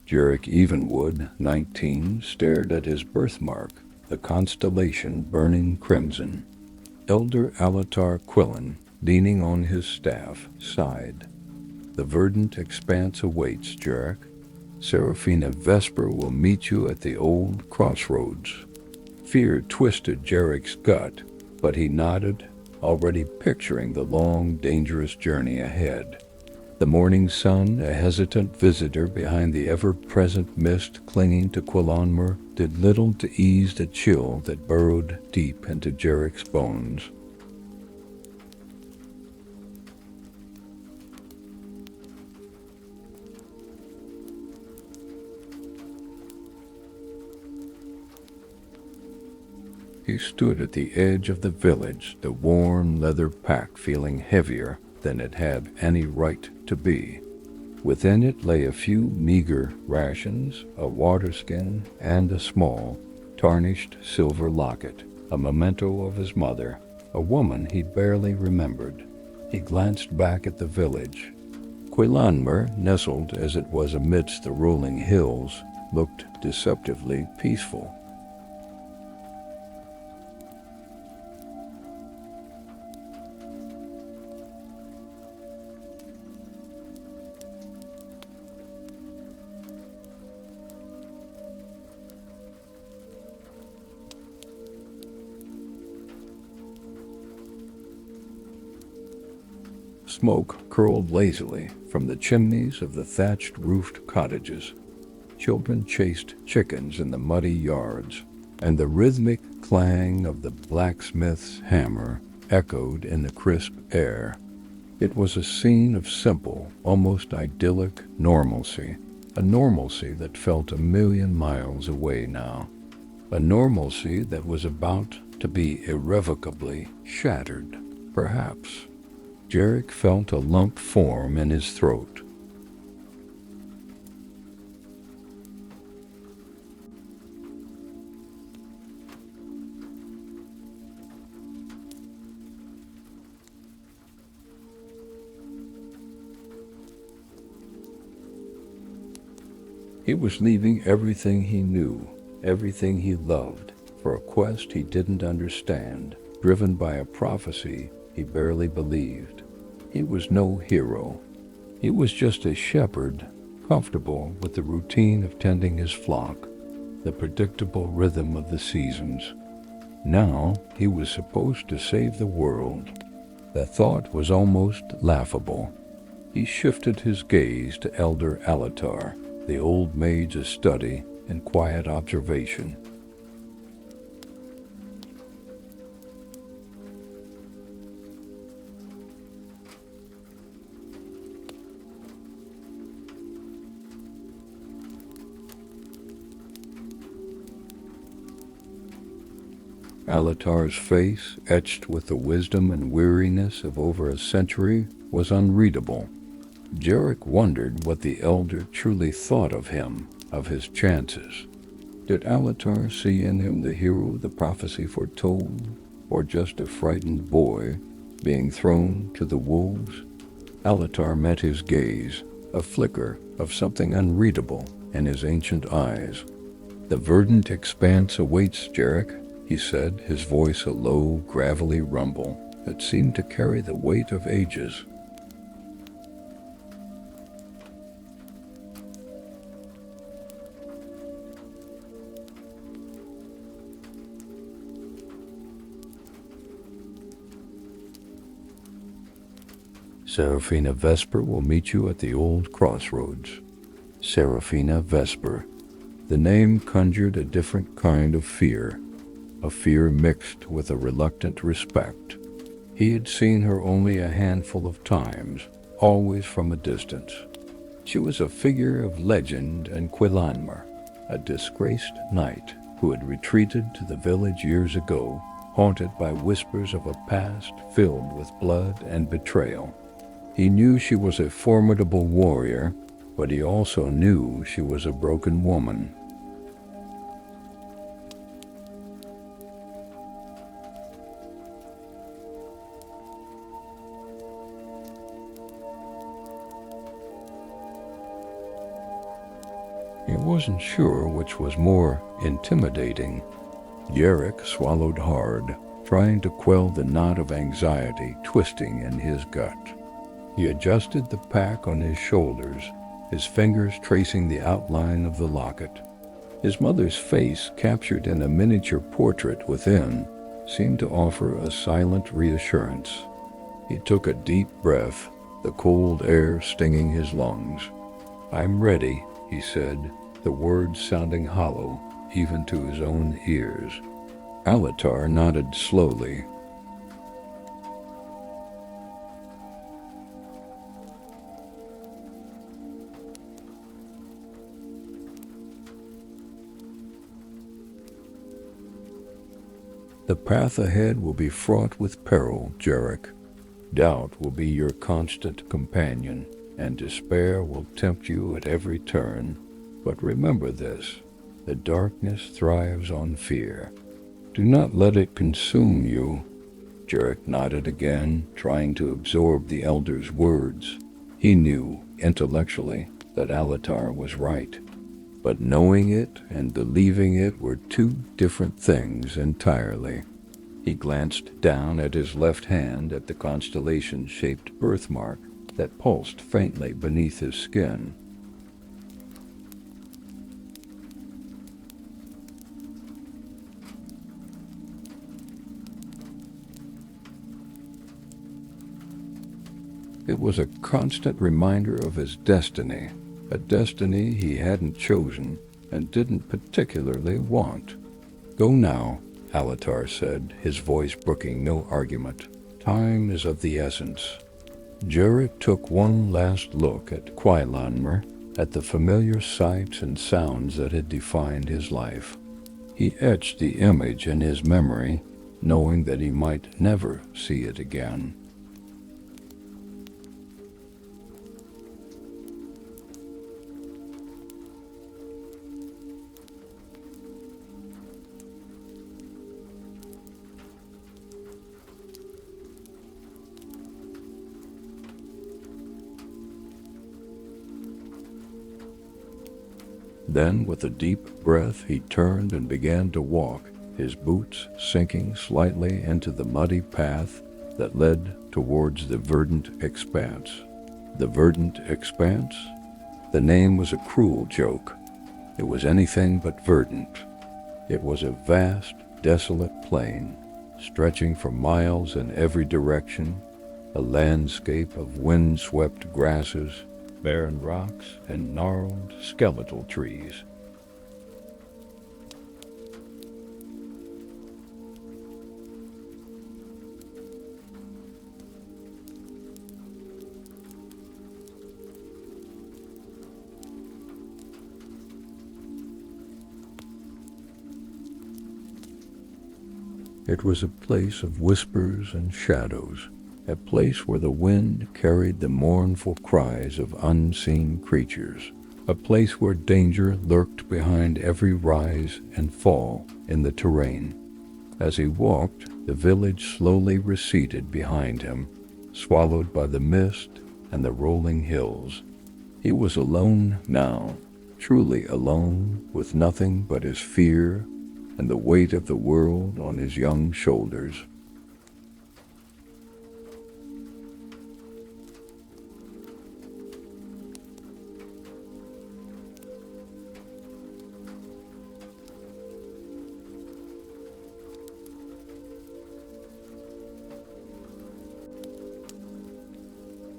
Jarek Evenwood, 19, stared at his birthmark, the constellation burning crimson. Elder Alatar Quillen, leaning on his staff, sighed. The verdant expanse awaits, Jarek. Seraphina Vesper will meet you at the old crossroads. Fear twisted Jarek's gut, but he nodded, already picturing the long, dangerous journey ahead. The morning sun, a hesitant visitor behind the ever-present mist clinging to Quillanmer, did little to ease the chill that burrowed deep into Jarek's bones. He stood at the edge of the village, the warm leather pack feeling heavier than it had any right to be. Within it lay a few meager rations, a water skin, and a small, tarnished silver locket, a memento of his mother, a woman he barely remembered. He glanced back at the village. Quillanmer, nestled as it was amidst the rolling hills, looked deceptively peaceful. Smoke curled lazily from the chimneys of the thatched-roofed cottages. Children chased chickens in the muddy yards, and the rhythmic clang of the blacksmith's hammer echoed in the crisp air. It was a scene of simple, almost idyllic normalcy, a normalcy that felt a million miles away now, a normalcy that was about to be irrevocably shattered, perhaps. Jarek felt a lump form in his throat. He was leaving everything he knew, everything he loved, for a quest he didn't understand, driven by a prophecy he barely believed. He was no hero. He was just a shepherd, comfortable with the routine of tending his flock, the predictable rhythm of the seasons. Now he was supposed to save the world. The thought was almost laughable. He shifted his gaze to Elder Alatar, the old mage's study and quiet observation. Alatar's face, etched with the wisdom and weariness of over a century, was unreadable. Jarek wondered what the elder truly thought of him, of his chances. Did Alatar see in him the hero the prophecy foretold, or just a frightened boy being thrown to the wolves? Alatar met his gaze, a flicker of something unreadable in his ancient eyes. "The verdant expanse awaits, Jarek," he said, his voice a low, gravelly rumble that seemed to carry the weight of ages. Seraphina Vesper will meet you at the old crossroads. Seraphina Vesper. The name conjured a different kind of fear, a fear mixed with a reluctant respect. He had seen her only a handful of times, always from a distance. She was a figure of legend in Quillanmer, a disgraced knight who had retreated to the village years ago, haunted by whispers of a past filled with blood and betrayal. He knew she was a formidable warrior, but he also knew she was a broken woman. He wasn't sure which was more intimidating. Jarek swallowed hard, trying to quell the knot of anxiety twisting in his gut. He adjusted the pack on his shoulders, his fingers tracing the outline of the locket. His mother's face, captured in a miniature portrait within, seemed to offer a silent reassurance. He took a deep breath, the cold air stinging his lungs. "I'm ready," he said, the words sounding hollow even to his own ears. Alatar nodded slowly. "The path ahead will be fraught with peril, Jarek. Doubt will be your constant companion, and despair will tempt you at every turn. But remember this, the darkness thrives on fear. Do not let it consume you." Jarek nodded again, trying to absorb the elder's words. He knew, intellectually, that Alatar was right. But knowing it and believing it were two different things entirely. He glanced down at his left hand at the constellation-shaped birthmark that pulsed faintly beneath his skin. It was a constant reminder of his destiny, a destiny he hadn't chosen and didn't particularly want. "Go now," Alatar said, his voice brooking no argument. "Time is of the essence." Jarek took one last look at Quailanmer, at the familiar sights and sounds that had defined his life. He etched the image in his memory, knowing that he might never see it again. Then, with a deep breath, he turned and began to walk, his boots sinking slightly into the muddy path that led towards the verdant expanse. The verdant expanse? The name was a cruel joke. It was anything but verdant. It was a vast, desolate plain, stretching for miles in every direction, a landscape of wind-swept grasses, barren rocks, and gnarled, skeletal trees. It was a place of whispers and shadows, a place where the wind carried the mournful cries of unseen creatures, a place where danger lurked behind every rise and fall in the terrain. As he walked, the village slowly receded behind him, swallowed by the mist and the rolling hills. He was alone now, truly alone, with nothing but his fear and the weight of the world on his young shoulders.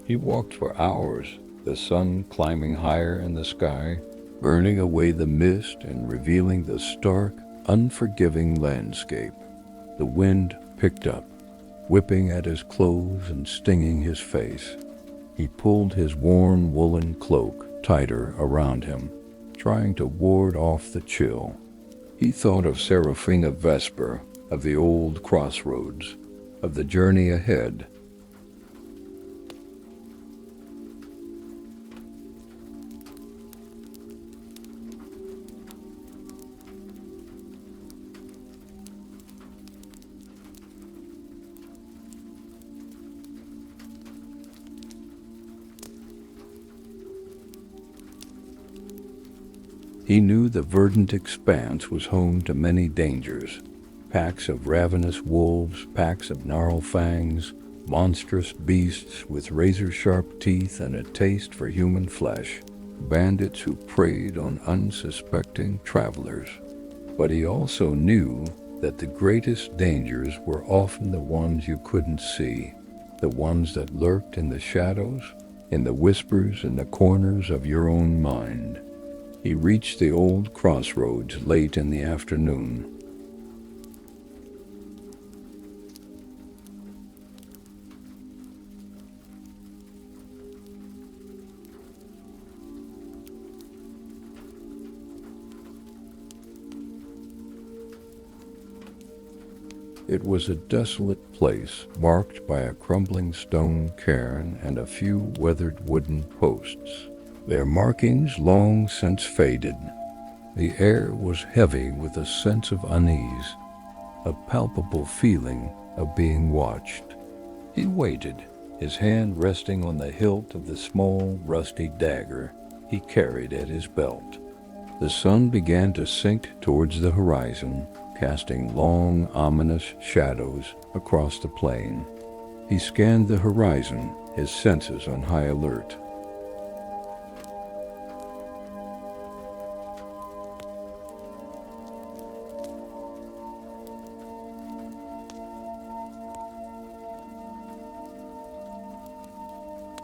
He walked for hours, the sun climbing higher in the sky, burning away the mist and revealing the stark, unforgiving landscape. The wind picked up, whipping at his clothes and stinging his face. He pulled his worn woolen cloak tighter around him, trying to ward off the chill. He thought of Seraphina Vesper, of the old crossroads, of the journey ahead. He knew the verdant expanse was home to many dangers. Packs of ravenous wolves, packs of gnarled fangs, monstrous beasts with razor-sharp teeth and a taste for human flesh, bandits who preyed on unsuspecting travelers. But he also knew that the greatest dangers were often the ones you couldn't see, the ones that lurked in the shadows, in the whispers in the corners of your own mind. He reached the old crossroads late in the afternoon. It was a desolate place, marked by a crumbling stone cairn and a few weathered wooden posts, their markings long since faded. The air was heavy with a sense of unease, a palpable feeling of being watched. He waited, his hand resting on the hilt of the small, rusty dagger he carried at his belt. The sun began to sink towards the horizon, casting long, ominous shadows across the plain. He scanned the horizon, his senses on high alert.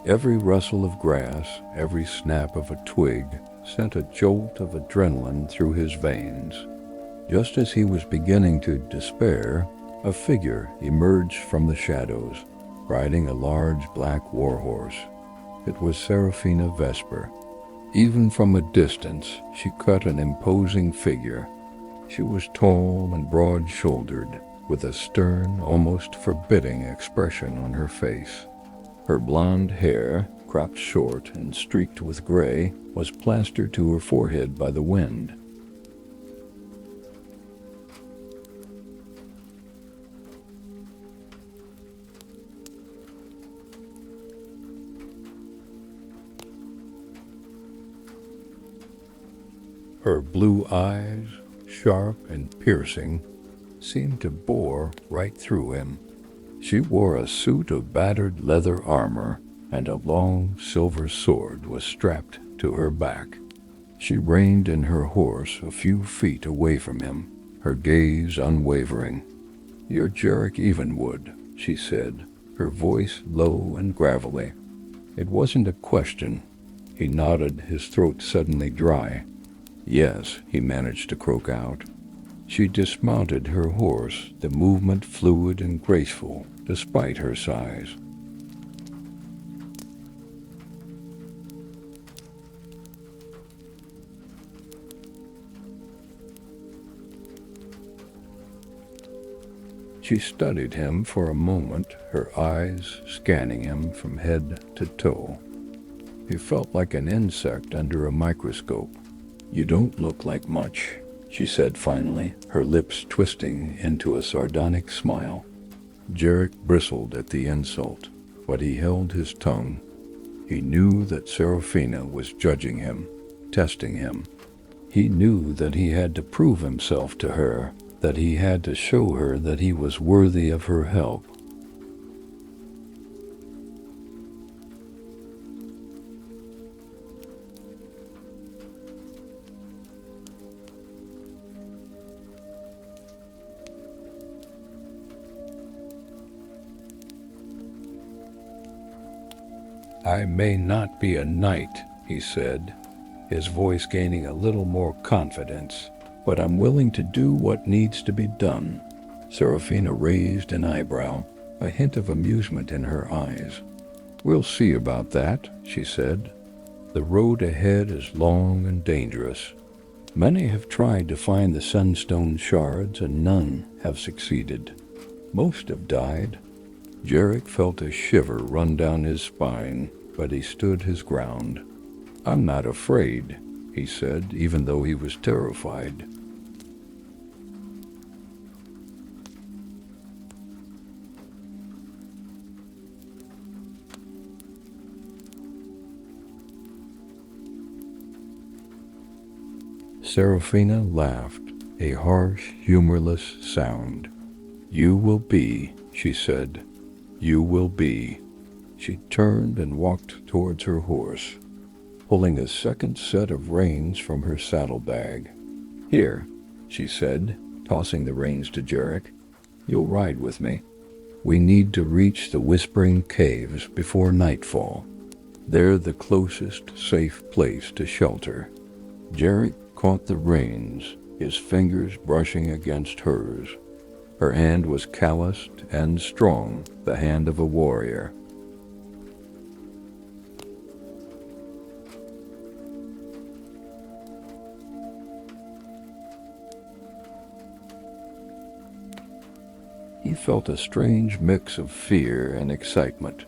Every rustle of grass, every snap of a twig sent a jolt of adrenaline through his veins. Just as he was beginning to despair, a figure emerged from the shadows, riding a large black warhorse. It was Seraphina Vesper. Even from a distance, she cut an imposing figure. She was tall and broad-shouldered, with a stern, almost forbidding expression on her face. Her blonde hair, cropped short and streaked with gray, was plastered to her forehead by the wind. Her blue eyes, sharp and piercing, seemed to bore right through him. She wore a suit of battered leather armor, and a long silver sword was strapped to her back. She reined in her horse a few feet away from him, her gaze unwavering. "You're Jarek Evenwood," she said, her voice low and gravelly. It wasn't a question. He nodded, his throat suddenly dry. "Yes," he managed to croak out. She dismounted her horse, the movement fluid and graceful, despite her size. She studied him for a moment, her eyes scanning him from head to toe. He felt like an insect under a microscope. "You don't look like much," she said finally, her lips twisting into a sardonic smile. Jarek bristled at the insult, but he held his tongue. He knew that Seraphina was judging him, testing him. He knew that he had to prove himself to her, that he had to show her that he was worthy of her help. "I may not be a knight," he said, his voice gaining a little more confidence, "but I'm willing to do what needs to be done." Seraphina raised an eyebrow, a hint of amusement in her eyes. "We'll see about that," she said. "The road ahead is long and dangerous. Many have tried to find the sunstone shards, and none have succeeded. Most have died." Jarek felt a shiver run down his spine, but he stood his ground. "I'm not afraid," he said, even though he was terrified. Seraphina laughed, a harsh, humorless sound. "You will be," she said. "You will be." She turned and walked towards her horse, pulling a second set of reins from her saddlebag. "Here," she said, tossing the reins to Jarek. "You'll ride with me. We need to reach the Whispering Caves before nightfall. They're the closest safe place to shelter." Jarek caught the reins, his fingers brushing against hers. Her hand was calloused and strong, the hand of a warrior. He felt a strange mix of fear and excitement.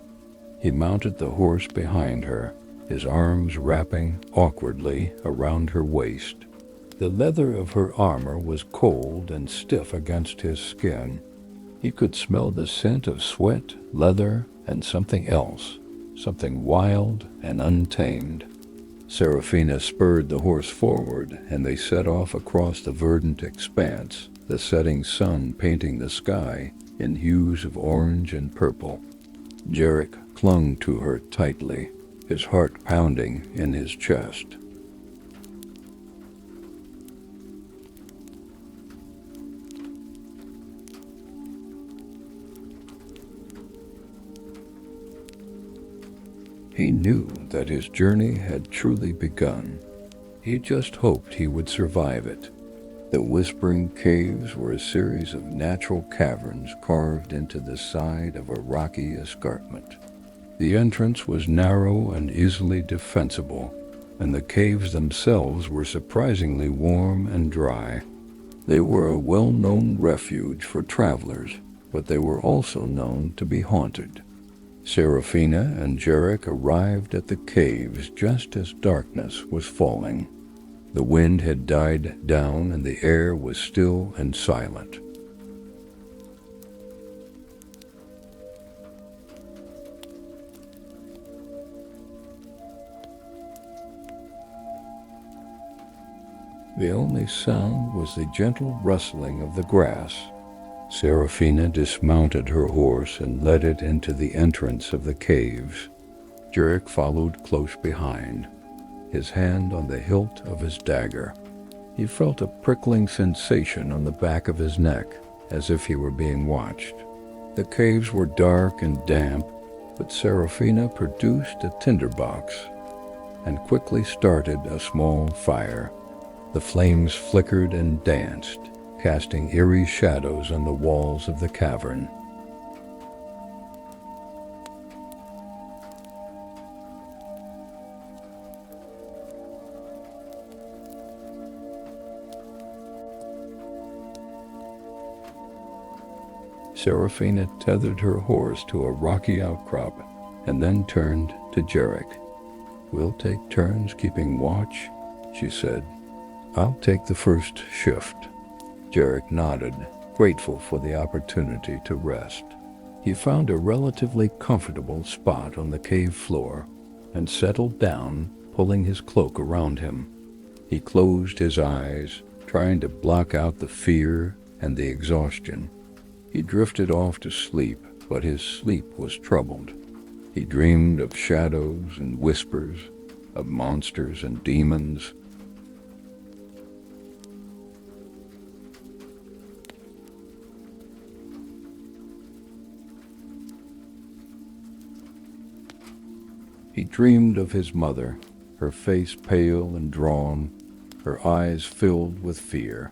He mounted the horse behind her, his arms wrapping awkwardly around her waist. The leather of her armor was cold and stiff against his skin. He could smell the scent of sweat, leather, and something else, something wild and untamed. Seraphina spurred the horse forward, and they set off across the verdant expanse, the setting sun painting the sky in hues of orange and purple. Jarek clung to her tightly, his heart pounding in his chest. He knew that his journey had truly begun. He just hoped he would survive it. The Whispering Caves were a series of natural caverns carved into the side of a rocky escarpment. The entrance was narrow and easily defensible, and the caves themselves were surprisingly warm and dry. They were a well-known refuge for travelers, but they were also known to be haunted. Seraphina and Jarek arrived at the caves just as darkness was falling. The wind had died down and the air was still and silent. The only sound was the gentle rustling of the grass. Seraphina dismounted her horse and led it into the entrance of the caves. Jarek followed close behind, his hand on the hilt of his dagger. He felt a prickling sensation on the back of his neck, as if he were being watched. The caves were dark and damp, but Seraphina produced a tinderbox and quickly started a small fire. The flames flickered and danced, casting eerie shadows on the walls of the cavern. Seraphina tethered her horse to a rocky outcrop and then turned to Jarek. "We'll take turns keeping watch," she said. "I'll take the first shift." Jarek nodded, grateful for the opportunity to rest. He found a relatively comfortable spot on the cave floor and settled down, pulling his cloak around him. He closed his eyes, trying to block out the fear and the exhaustion. He drifted off to sleep, but his sleep was troubled. He dreamed of shadows and whispers, of monsters and demons. He dreamed of his mother, her face pale and drawn, her eyes filled with fear.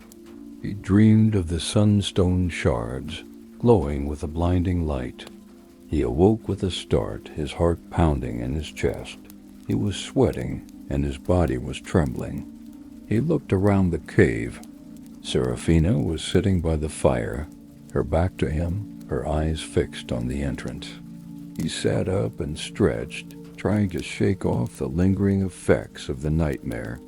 He dreamed of the sunstone shards, glowing with a blinding light. He awoke with a start, his heart pounding in his chest. He was sweating, and his body was trembling. He looked around the cave. Seraphina was sitting by the fire, her back to him, her eyes fixed on the entrance. He sat up and stretched, trying to shake off the lingering effects of the nightmare.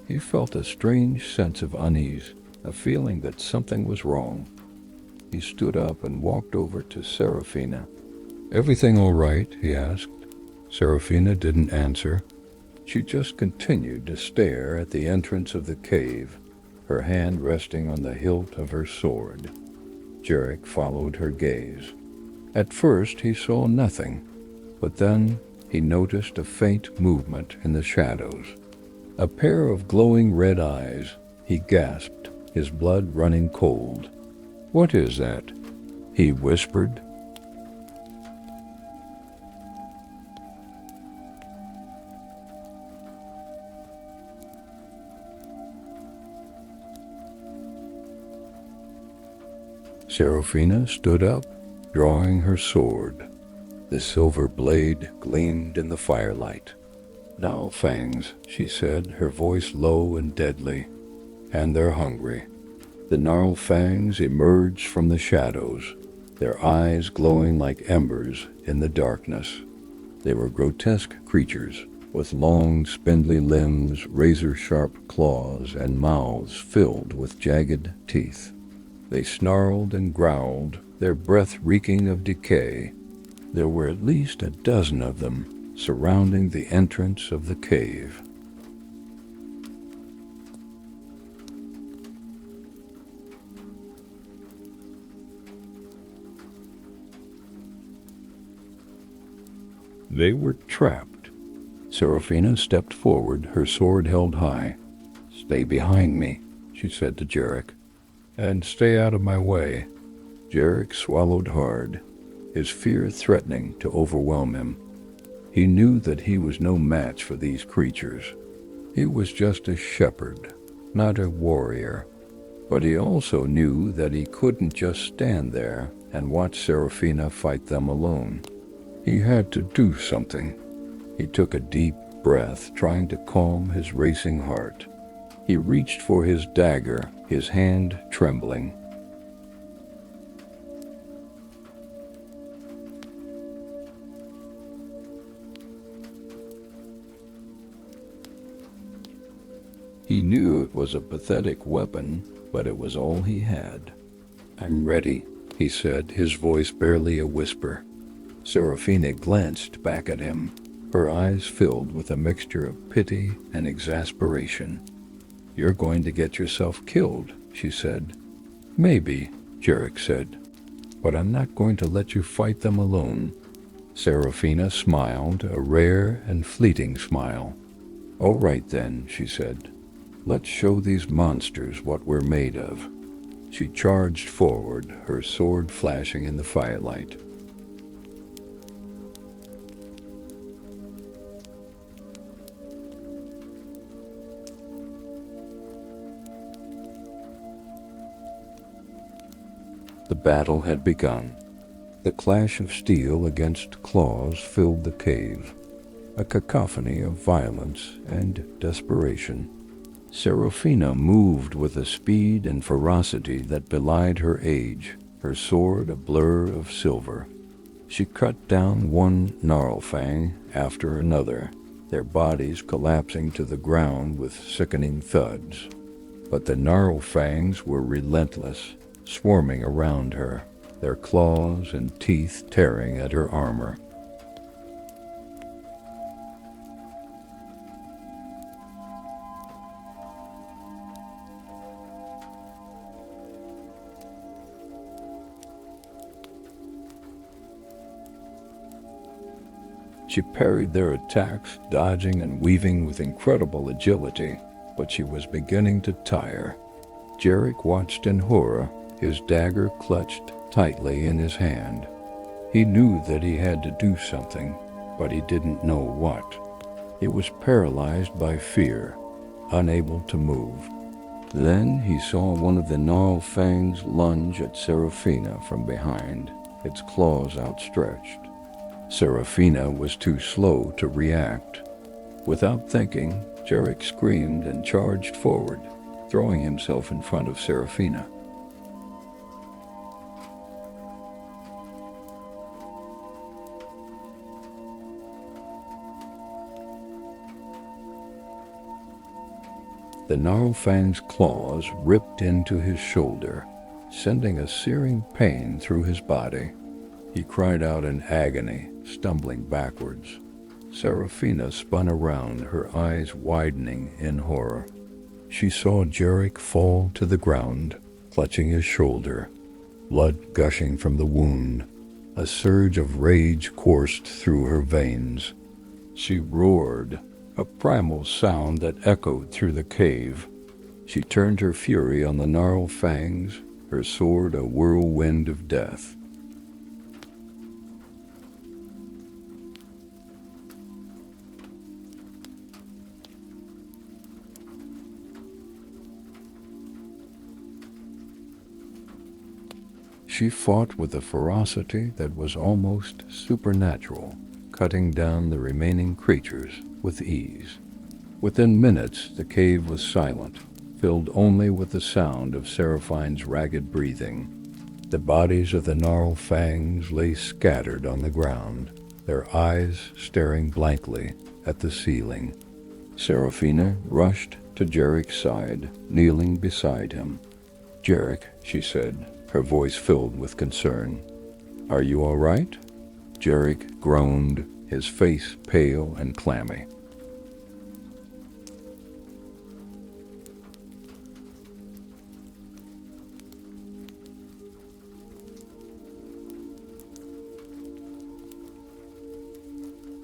He felt a strange sense of unease, a feeling that something was wrong. He stood up and walked over to Serafina. "Everything all right?" he asked. Serafina didn't answer. She just continued to stare at the entrance of the cave, her hand resting on the hilt of her sword. Jarek followed her gaze. At first he saw nothing, but then he noticed a faint movement in the shadows. A pair of glowing red eyes. He gasped, his blood running cold. "What is that?" he whispered. Serafina stood up, drawing her sword. The silver blade gleamed in the firelight. "Now, fangs," she said, her voice low and deadly. "And they're hungry." The gnarled fangs emerged from the shadows, their eyes glowing like embers in the darkness. They were grotesque creatures, with long, spindly limbs, razor-sharp claws, and mouths filled with jagged teeth. They snarled and growled, their breath reeking of decay. There were at least a dozen of them, surrounding the entrance of the cave. They were trapped. Serafina stepped forward, her sword held high. "Stay behind me," she said to Jarek. "And stay out of my way." Jarek swallowed hard, his fear threatening to overwhelm him. He knew that he was no match for these creatures. He was just a shepherd, not a warrior. But he also knew that he couldn't just stand there and watch Serafina fight them alone. He had to do something. He took a deep breath, trying to calm his racing heart. He reached for his dagger, his hand trembling. He knew it was a pathetic weapon, but it was all he had. "I'm ready," he said, his voice barely a whisper. Serafina glanced back at him, her eyes filled with a mixture of pity and exasperation. "You're going to get yourself killed," she said. "Maybe," Jarek said, "but I'm not going to let you fight them alone." Serafina smiled, a rare and fleeting smile. "All right then," she said. "Let's show these monsters what we're made of." She charged forward, her sword flashing in the firelight. The battle had begun. The clash of steel against claws filled the cave, a cacophony of violence and desperation. Serafina moved with a speed and ferocity that belied her age, her sword a blur of silver. She cut down one gnarlfang after another, their bodies collapsing to the ground with sickening thuds. But the gnarlfangs were relentless, swarming around her, their claws and teeth tearing at her armor. She parried their attacks, dodging and weaving with incredible agility, but she was beginning to tire. Jarek watched in horror, his dagger clutched tightly in his hand. He knew that he had to do something, but he didn't know what. He was paralyzed by fear, unable to move. Then he saw one of the gnarled fangs lunge at Serafina from behind, its claws outstretched. Serafina was too slow to react. Without thinking, Jarek screamed and charged forward, throwing himself in front of Serafina. The gnarlfang's claws ripped into his shoulder, sending a searing pain through his body. He cried out in agony, stumbling backwards. Seraphina spun around, her eyes widening in horror. She saw Jarek fall to the ground, clutching his shoulder, blood gushing from the wound. A surge of rage coursed through her veins. She roared, a primal sound that echoed through the cave. She turned her fury on the gnarlfangs, her sword a whirlwind of death. She fought with a ferocity that was almost supernatural, cutting down the remaining creatures with ease. Within minutes, the cave was silent, filled only with the sound of Seraphine's ragged breathing. The bodies of the gnarlfangs lay scattered on the ground, their eyes staring blankly at the ceiling. Seraphina rushed to Jarek's side, kneeling beside him. "Jarek," she said, her voice filled with concern. "Are you all right?" Jarek groaned, his face pale and clammy.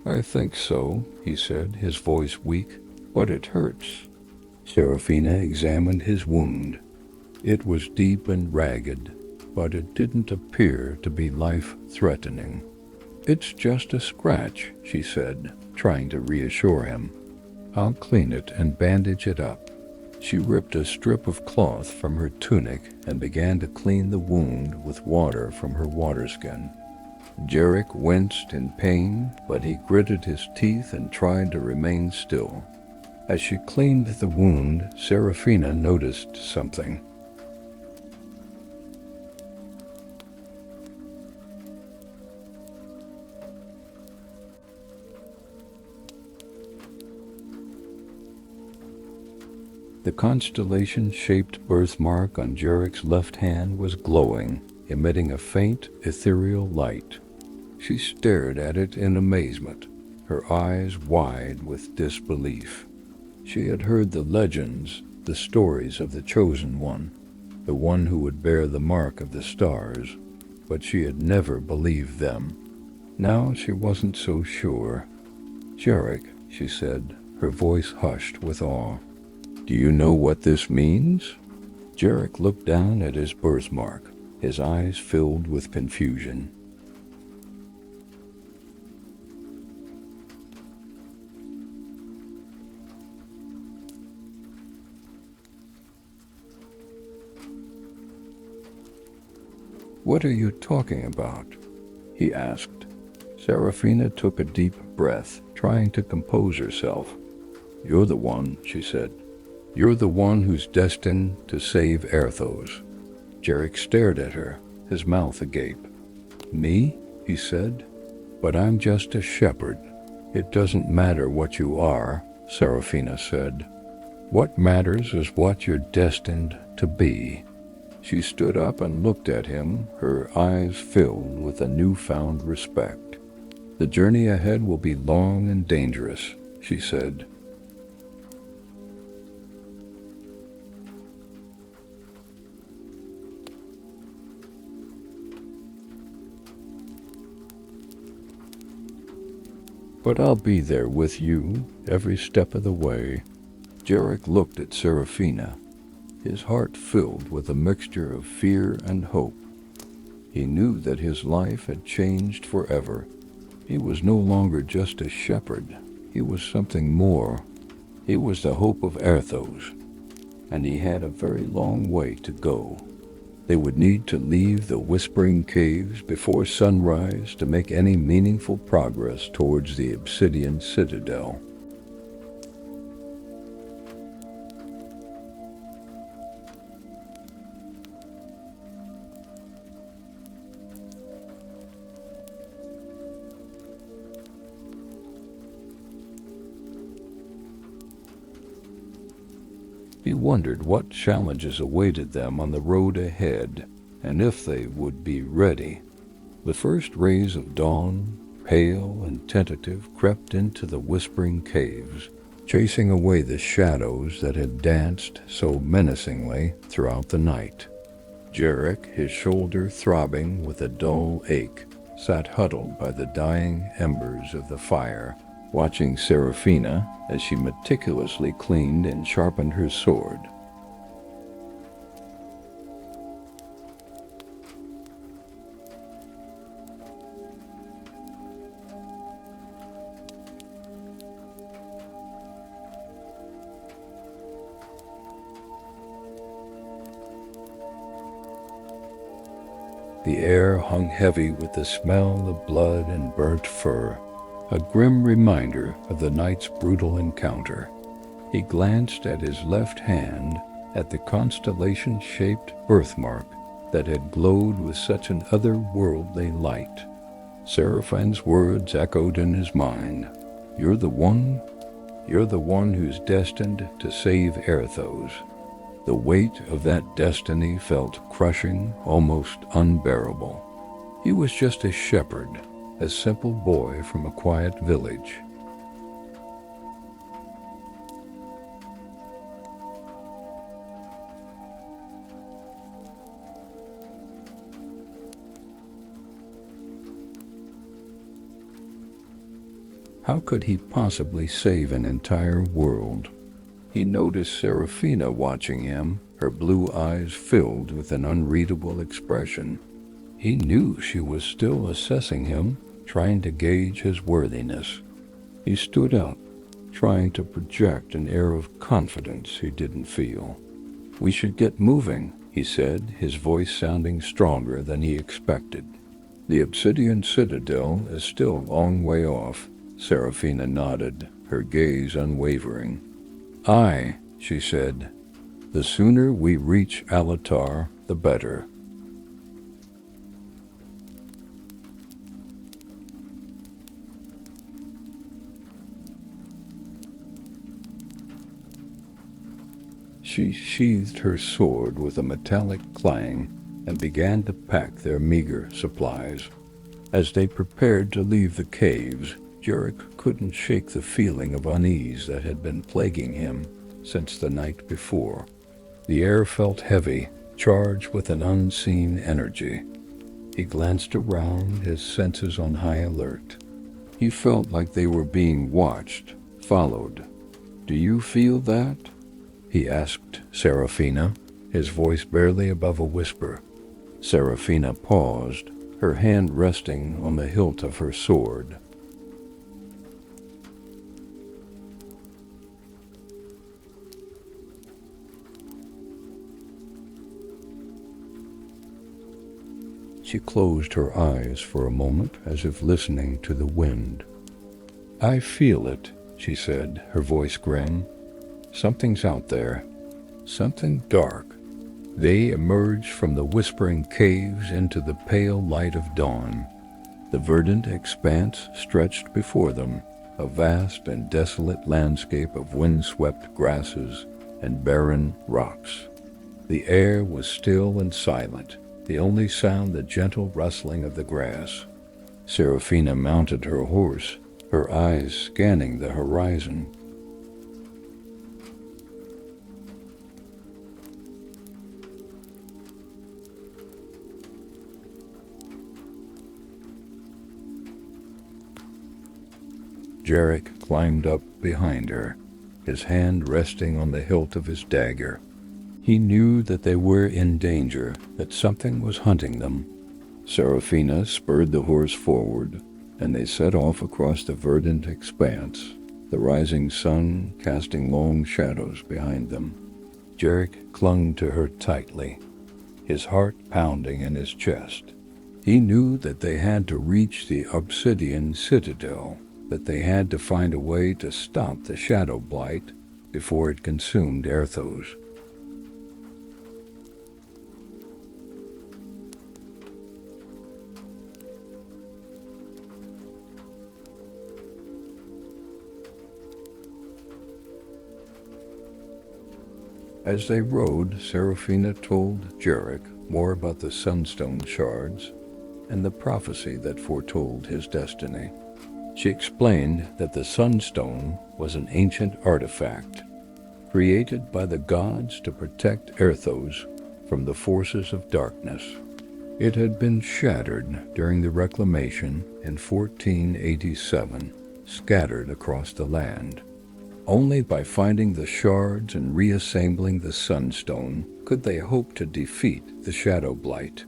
"I think so," he said, his voice weak, "but it hurts." Seraphina examined his wound. It was deep and ragged, but it didn't appear to be life-threatening. "It's just a scratch," she said, trying to reassure him. "I'll clean it and bandage it up." She ripped a strip of cloth from her tunic and began to clean the wound with water from her waterskin. Jarek winced in pain, but he gritted his teeth and tried to remain still. As she cleaned the wound, Seraphina noticed something. The constellation-shaped birthmark on Jarek's left hand was glowing, emitting a faint, ethereal light. She stared at it in amazement, her eyes wide with disbelief. She had heard the legends, the stories of the chosen one, the one who would bear the mark of the stars, but she had never believed them. Now she wasn't so sure. "Jarek," she said, her voice hushed with awe. "Do you know what this means?" Jarek looked down at his birthmark, his eyes filled with confusion. "What are you talking about?" he asked. Seraphina took a deep breath, trying to compose herself. "You're the one," she said. "You're the one who's destined to save Erthos." Jarek stared at her, his mouth agape. "Me?" he said. "But I'm just a shepherd." "It doesn't matter what you are," Seraphina said. "What matters is what you're destined to be." She stood up and looked at him, her eyes filled with a newfound respect. "The journey ahead will be long and dangerous," she said. "But I'll be there with you every step of the way." Jarek looked at Seraphina, his heart filled with a mixture of fear and hope. He knew that his life had changed forever. He was no longer just a shepherd. He was something more. He was the hope of Erthos, and he had a very long way to go. They would need to leave the Whispering Caves before sunrise to make any meaningful progress towards the Obsidian Citadel. He wondered what challenges awaited them on the road ahead, and if they would be ready. The first rays of dawn, pale and tentative, crept into the whispering caves, chasing away the shadows that had danced so menacingly throughout the night. Jarek, his shoulder throbbing with a dull ache, sat huddled by the dying embers of the fire, watching Seraphina as she meticulously cleaned and sharpened her sword. The air hung heavy with the smell of blood and burnt fur, a grim reminder of the night's brutal encounter. He glanced at his left hand, at the constellation-shaped birthmark that had glowed with such an otherworldly light. Seraphine's words echoed in his mind. You're the one who's destined to save Erthos." The weight of that destiny felt crushing, almost unbearable. He was just a shepherd, a simple boy from a quiet village. How could he possibly save an entire world? He noticed Seraphina watching him, her blue eyes filled with an unreadable expression. He knew she was still assessing him, trying to gauge his worthiness. He stood up, trying to project an air of confidence he didn't feel. "We should get moving," he said, his voice sounding stronger than he expected. "The obsidian citadel is still a long way off." Seraphina nodded, her gaze unwavering. "Aye," she said. "The sooner we reach Alatar, the better." She sheathed her sword with a metallic clang and began to pack their meager supplies. As they prepared to leave the caves, Jarek couldn't shake the feeling of unease that had been plaguing him since the night before. The air felt heavy, charged with an unseen energy. He glanced around, his senses on high alert. He felt like they were being watched, followed. "Do you feel that?" he asked Seraphina, his voice barely above a whisper. Seraphina paused, her hand resting on the hilt of her sword. She closed her eyes for a moment as if listening to the wind. "I feel it," she said, her voice grim. "Something's out there. Something dark." They emerged from the whispering caves into the pale light of dawn. The verdant expanse stretched before them, a vast and desolate landscape of windswept grasses and barren rocks. The air was still and silent, the only sound the gentle rustling of the grass. Seraphina mounted her horse, her eyes scanning the horizon. Jarek climbed up behind her, his hand resting on the hilt of his dagger. He knew that they were in danger, that something was hunting them. Seraphina spurred the horse forward, and they set off across the verdant expanse, the rising sun casting long shadows behind them. Jarek clung to her tightly, his heart pounding in his chest. He knew that they had to reach the obsidian citadel, that they had to find a way to stop the shadow blight before it consumed Erthos. As they rode, Seraphina told Jarek more about the sunstone shards and the prophecy that foretold his destiny. She explained that the sunstone was an ancient artifact created by the gods to protect Erthos from the forces of darkness. It had been shattered during the reclamation in 1487, scattered across the land. Only by finding the shards and reassembling the sunstone could they hope to defeat the Shadow Blight.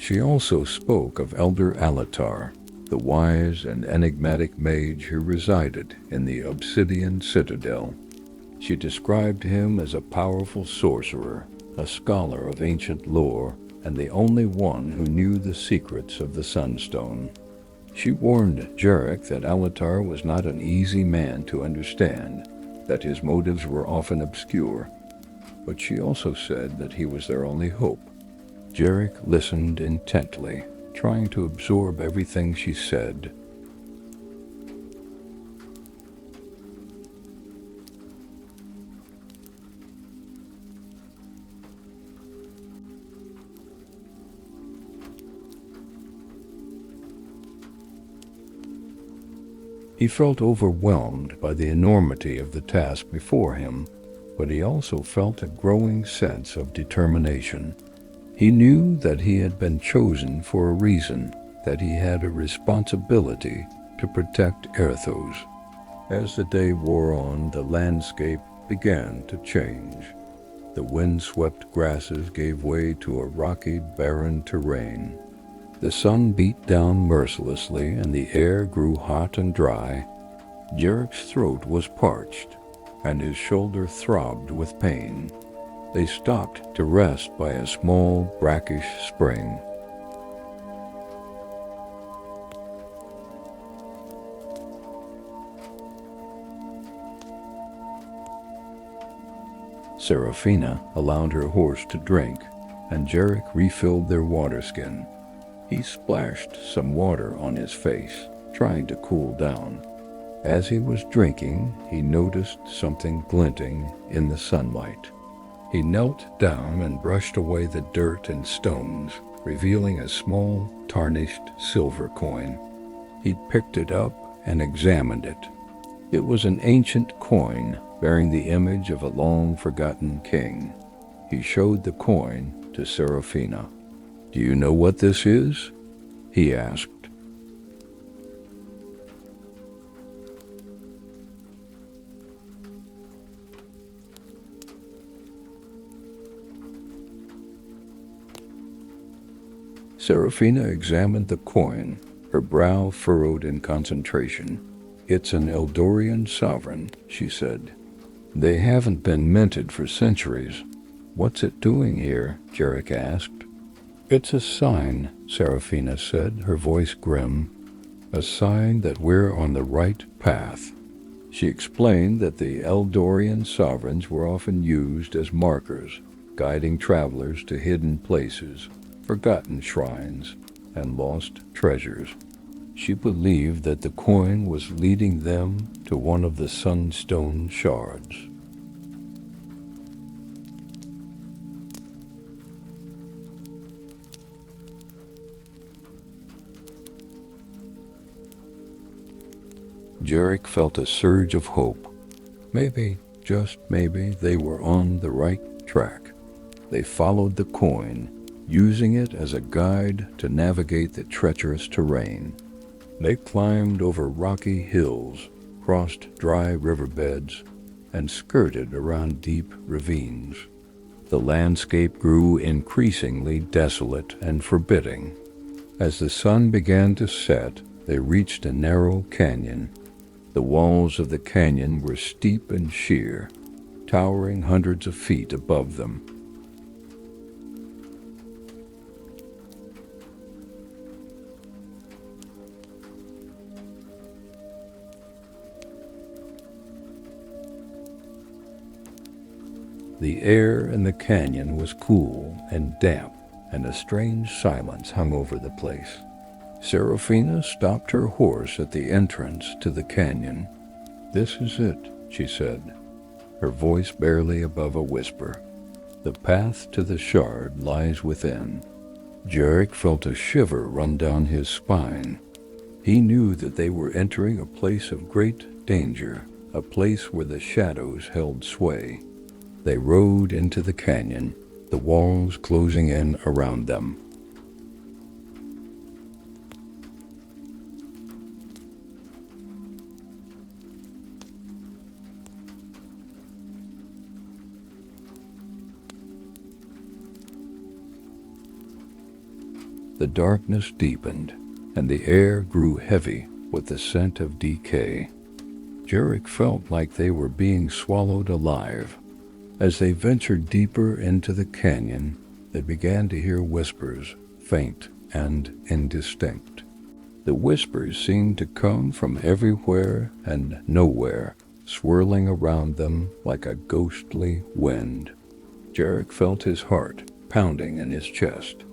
She also spoke of Elder Alatar, the wise and enigmatic mage who resided in the Obsidian Citadel. She described him as a powerful sorcerer, a scholar of ancient lore, and the only one who knew the secrets of the Sunstone. She warned Jarek that Alatar was not an easy man to understand, that his motives were often obscure, but she also said that he was their only hope. Jarek listened intently, trying to absorb everything she said. He felt overwhelmed by the enormity of the task before him, but he also felt a growing sense of determination. He knew that he had been chosen for a reason, that he had a responsibility to protect Erthos. As the day wore on, the landscape began to change. The wind-swept grasses gave way to a rocky, barren terrain. The sun beat down mercilessly and the air grew hot and dry. Jarek's throat was parched, and his shoulder throbbed with pain. They stopped to rest by a small, brackish spring. Seraphina allowed her horse to drink, and Jarek refilled their water skin. He splashed some water on his face, trying to cool down. As he was drinking, he noticed something glinting in the sunlight. He knelt down and brushed away the dirt and stones, revealing a small, tarnished silver coin. He picked it up and examined it. It was an ancient coin bearing the image of a long-forgotten king. He showed the coin to Seraphina. "Do you know what this is?" he asked. Seraphina examined the coin, her brow furrowed in concentration. "It's an Eldorian sovereign," she said. "They haven't been minted for centuries." "What's it doing here?" Jarek asked. "It's a sign," Seraphina said, her voice grim. "A sign that we're on the right path." She explained that the Eldorian sovereigns were often used as markers, guiding travelers to hidden places, forgotten shrines, and lost treasures. She believed that the coin was leading them to one of the sunstone shards. Jarek felt a surge of hope. Maybe, just maybe, they were on the right track. They followed the coin, using it as a guide to navigate the treacherous terrain. They climbed over rocky hills, crossed dry riverbeds, and skirted around deep ravines. The landscape grew increasingly desolate and forbidding. As the sun began to set, they reached a narrow canyon. The walls of the canyon were steep and sheer, towering hundreds of feet above them. The air in the canyon was cool and damp, and a strange silence hung over the place. Serafina stopped her horse at the entrance to the canyon. "This is it," she said, her voice barely above a whisper. "The path to the shard lies within." Jarek felt a shiver run down his spine. He knew that they were entering a place of great danger, a place where the shadows held sway. They rode into the canyon, the walls closing in around them. The darkness deepened, and the air grew heavy with the scent of decay. Jarek felt like they were being swallowed alive. As they ventured deeper into the canyon, they began to hear whispers, faint and indistinct. The whispers seemed to come from everywhere and nowhere, swirling around them like a ghostly wind. Jarek felt his heart pounding in his chest.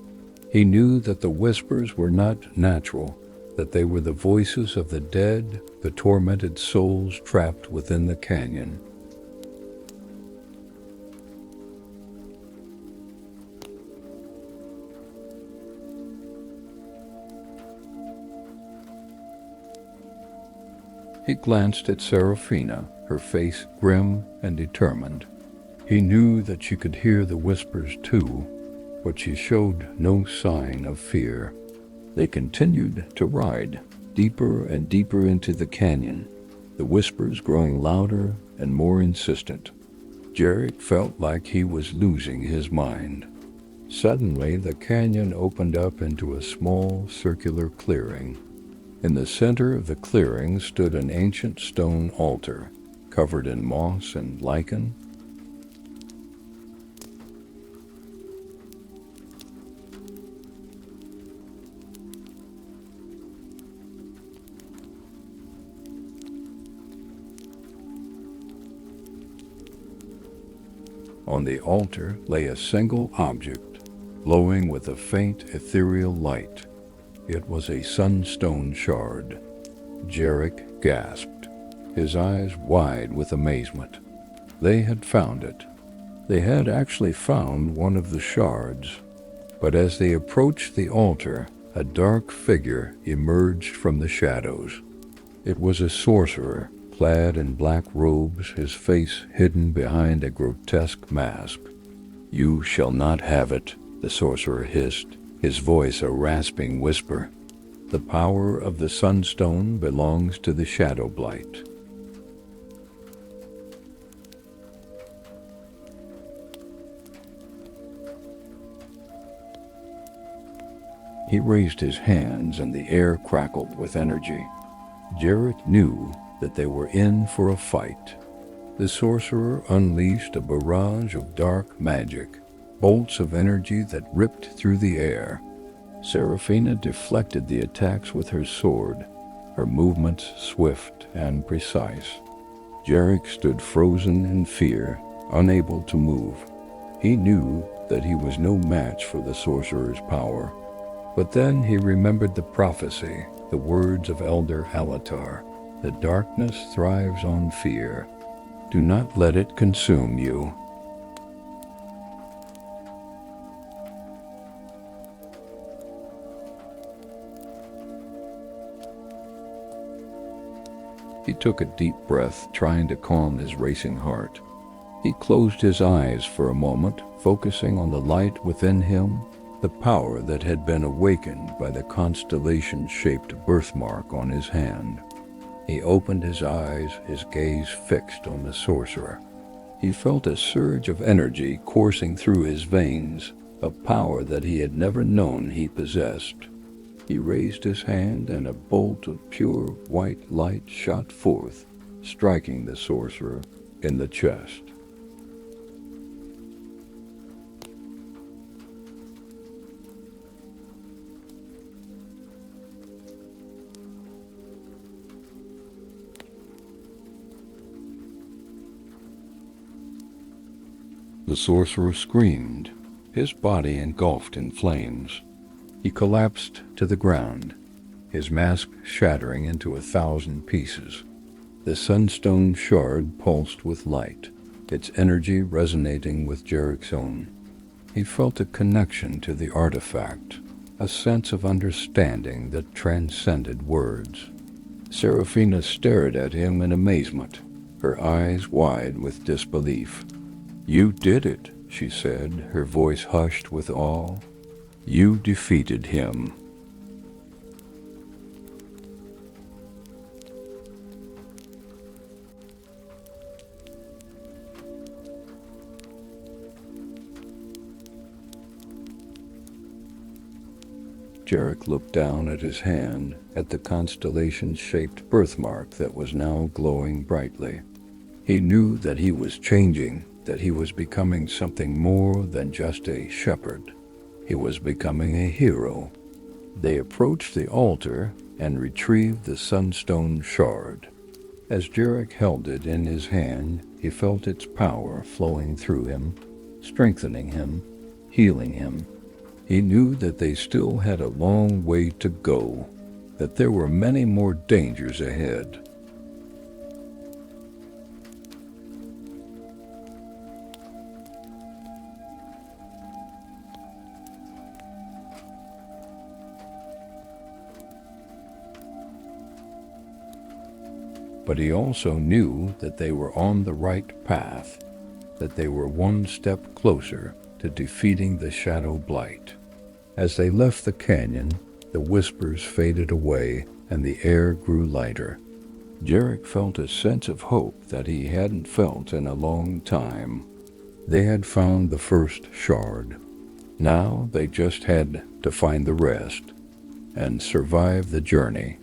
He knew that the whispers were not natural, that they were the voices of the dead, the tormented souls trapped within the canyon. He glanced at Serafina, her face grim and determined. He knew that she could hear the whispers too, but she showed no sign of fear. They continued to ride, deeper and deeper into the canyon, the whispers growing louder and more insistent. Jarek felt like he was losing his mind. Suddenly, the canyon opened up into a small circular clearing. In the center of the clearing stood an ancient stone altar, covered in moss and lichen. On the altar lay a single object, glowing with a faint ethereal light. It was a sunstone shard. Jarek gasped, his eyes wide with amazement. They had found it. They had actually found one of the shards. But as they approached the altar, a dark figure emerged from the shadows. It was a sorcerer, clad in black robes, his face hidden behind a grotesque mask. "You shall not have it," the sorcerer hissed, his voice a rasping whisper. "The power of the sunstone belongs to the Shadow Blight." He raised his hands and the air crackled with energy. Jarek knew that they were in for a fight. The sorcerer unleashed a barrage of dark magic, bolts of energy that ripped through the air. Serafina deflected the attacks with her sword, her movements swift and precise. Jarek stood frozen in fear, unable to move. He knew that he was no match for the sorcerer's power. But then he remembered the prophecy, the words of Elder Alatar. The darkness thrives on fear. Do not let it consume you. He took a deep breath, trying to calm his racing heart. He closed his eyes for a moment, focusing on the light within him, the power that had been awakened by the constellation-shaped birthmark on his hand. He opened his eyes, his gaze fixed on the sorcerer. He felt a surge of energy coursing through his veins, a power that he had never known he possessed. He raised his hand and a bolt of pure white light shot forth, striking the sorcerer in the chest. The sorcerer screamed, his body engulfed in flames. He collapsed to the ground, his mask shattering into 1,000 pieces. The sunstone shard pulsed with light, its energy resonating with Jarek's own. He felt a connection to the artifact, a sense of understanding that transcended words. Seraphina stared at him in amazement, her eyes wide with disbelief. "You did it," she said, her voice hushed with awe. "You defeated him." Jarek looked down at his hand, at the constellation-shaped birthmark that was now glowing brightly. He knew that he was changing, that he was becoming something more than just a shepherd. He was becoming a hero. They approached the altar and retrieved the sunstone shard. As Jarek held it in his hand, he felt its power flowing through him, strengthening him, healing him. He knew that they still had a long way to go, that there were many more dangers ahead. But he also knew that they were on the right path, that they were one step closer to defeating the Shadow Blight. As they left the canyon, the whispers faded away and the air grew lighter. Jarek felt a sense of hope that he hadn't felt in a long time. They had found the first shard. Now they just had to find the rest and survive the journey.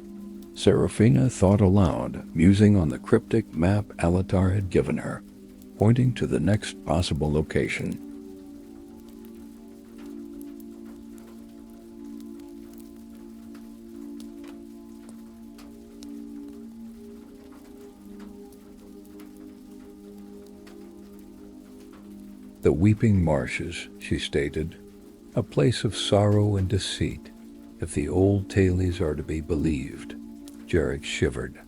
Seraphina thought aloud, musing on the cryptic map Alatar had given her, pointing to the next possible location. The Weeping Marshes, she stated, a place of sorrow and deceit, if the old tales are to be believed. Jarek shivered.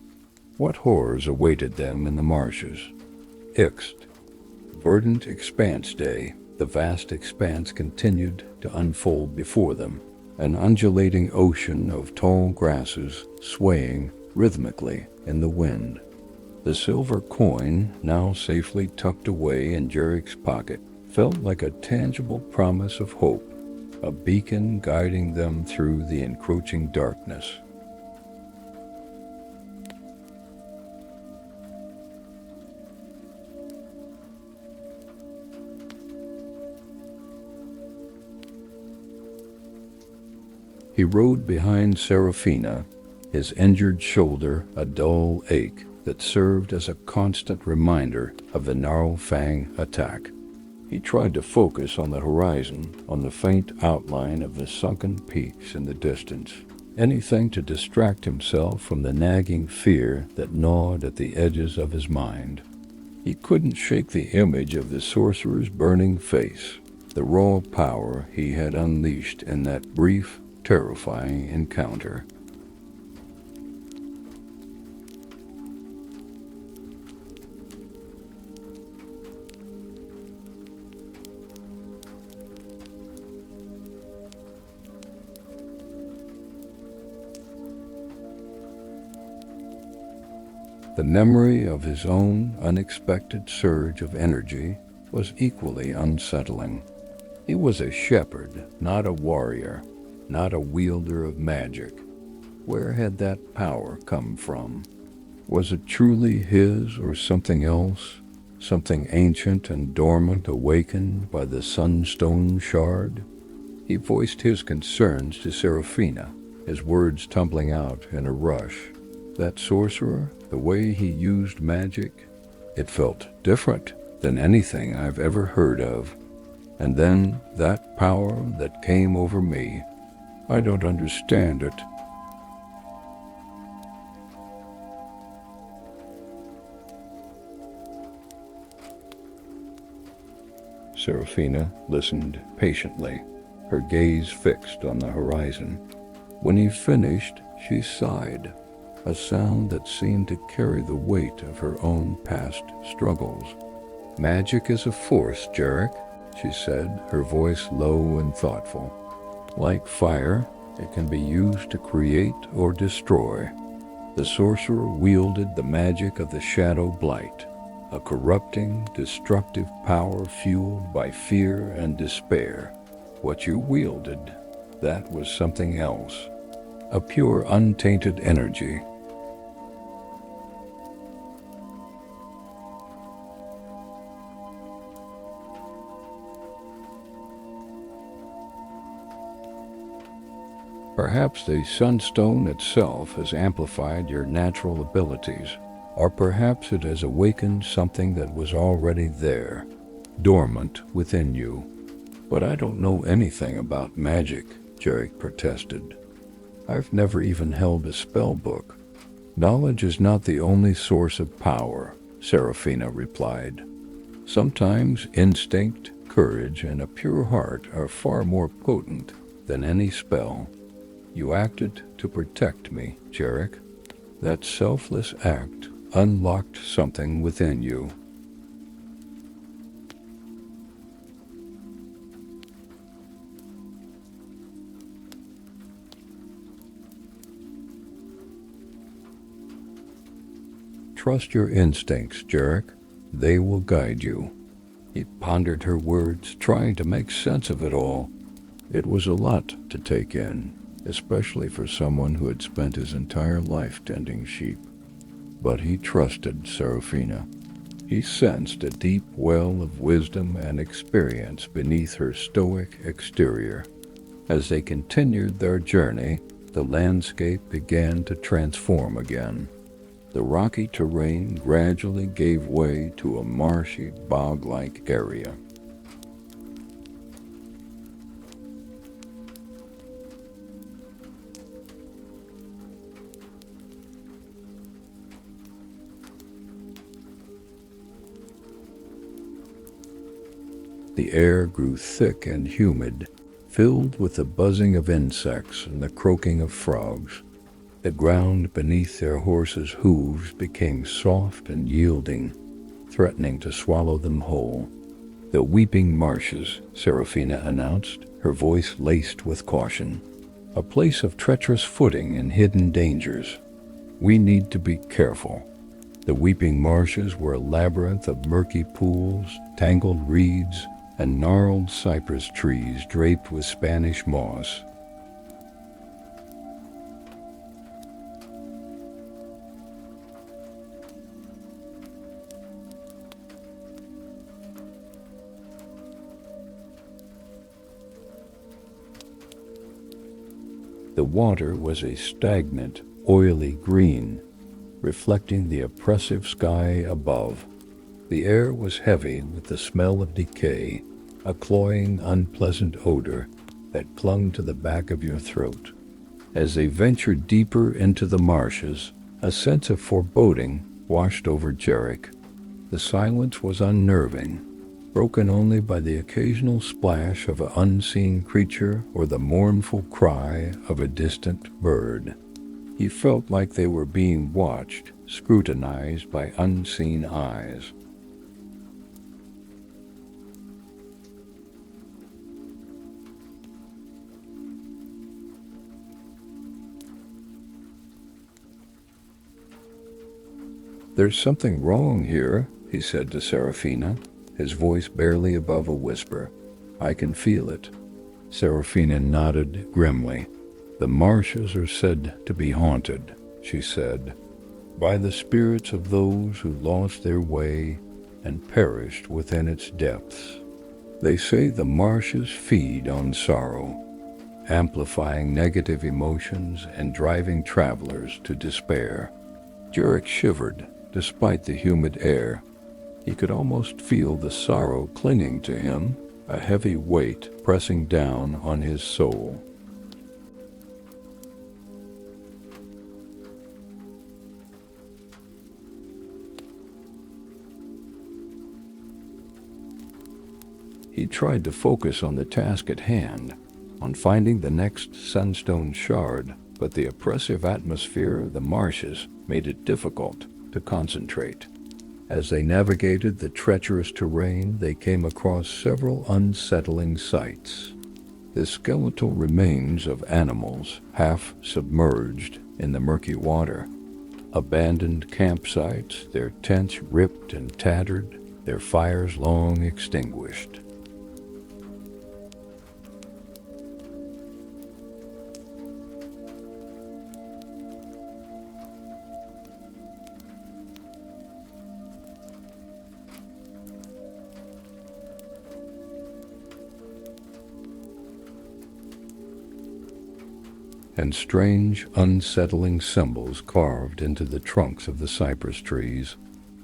What horrors awaited them in the marshes? Ixt. Verdant Expanse Day. The vast expanse continued to unfold before them, an undulating ocean of tall grasses swaying rhythmically in the wind. The silver coin, now safely tucked away in Jarek's pocket, felt like a tangible promise of hope, a beacon guiding them through the encroaching darkness. He rode behind Seraphina, his injured shoulder a dull ache that served as a constant reminder of the Gnarlfang attack. He tried to focus on the horizon, on the faint outline of the sunken peaks in the distance, anything to distract himself from the nagging fear that gnawed at the edges of his mind. He couldn't shake the image of the sorcerer's burning face, the raw power he had unleashed in that brief, terrifying encounter. The memory of his own unexpected surge of energy was equally unsettling. He was a shepherd, not a warrior, not a wielder of magic. Where had that power come from? Was it truly his or something else? Something ancient and dormant awakened by the sunstone shard? He voiced his concerns to Seraphina, his words tumbling out in a rush. That sorcerer, the way he used magic, it felt different than anything I've ever heard of. And then that power that came over me, I don't understand it. Serafina listened patiently, her gaze fixed on the horizon. When he finished, she sighed, a sound that seemed to carry the weight of her own past struggles. "Magic is a force, Jarek," she said, her voice low and thoughtful. "Like fire, it can be used to create or destroy. The sorcerer wielded the magic of the shadow blight, a corrupting, destructive power fueled by fear and despair. What you wielded, that was something else, a pure, untainted energy." Perhaps the sunstone itself has amplified your natural abilities, or perhaps it has awakened something that was already there, dormant within you. "But I don't know anything about magic," Jarek protested. "I've never even held a spell book." "Knowledge is not the only source of power," Serafina replied. "Sometimes instinct, courage, and a pure heart are far more potent than any spell. You acted to protect me, Jarek. That selfless act unlocked something within you." "Trust your instincts, Jarek. They will guide you." He pondered her words, trying to make sense of it all. It was a lot to take in, especially for someone who had spent his entire life tending sheep. But he trusted Serafina. He sensed a deep well of wisdom and experience beneath her stoic exterior. As they continued their journey, the landscape began to transform again. The rocky terrain gradually gave way to a marshy, bog-like area. The air grew thick and humid, filled with the buzzing of insects and the croaking of frogs. The ground beneath their horses' hooves became soft and yielding, threatening to swallow them whole. "The weeping marshes," Serafina announced, her voice laced with caution. "A place of treacherous footing and hidden dangers. We need to be careful." The weeping marshes were a labyrinth of murky pools, tangled reeds, and gnarled cypress trees draped with Spanish moss. The water was a stagnant, oily green, reflecting the oppressive sky above. The air was heavy with the smell of decay, a cloying, unpleasant odor that clung to the back of your throat. As they ventured deeper into the marshes, a sense of foreboding washed over Jarek. The silence was unnerving, broken only by the occasional splash of an unseen creature or the mournful cry of a distant bird. He felt like they were being watched, scrutinized by unseen eyes. "There's something wrong here," he said to Serafina, his voice barely above a whisper. "I can feel it." Serafina nodded grimly. "The marshes are said to be haunted," she said, "by the spirits of those who lost their way and perished within its depths. They say the marshes feed on sorrow, amplifying negative emotions and driving travelers to despair." Jarek shivered, despite the humid air. He could almost feel the sorrow clinging to him, a heavy weight pressing down on his soul. He tried to focus on the task at hand, on finding the next sunstone shard, but the oppressive atmosphere of the marshes made it difficult to concentrate. As they navigated the treacherous terrain, they came across several unsettling sights. The skeletal remains of animals half submerged in the murky water. Abandoned campsites, their tents ripped and tattered, their fires long extinguished. And strange, unsettling symbols carved into the trunks of the cypress trees,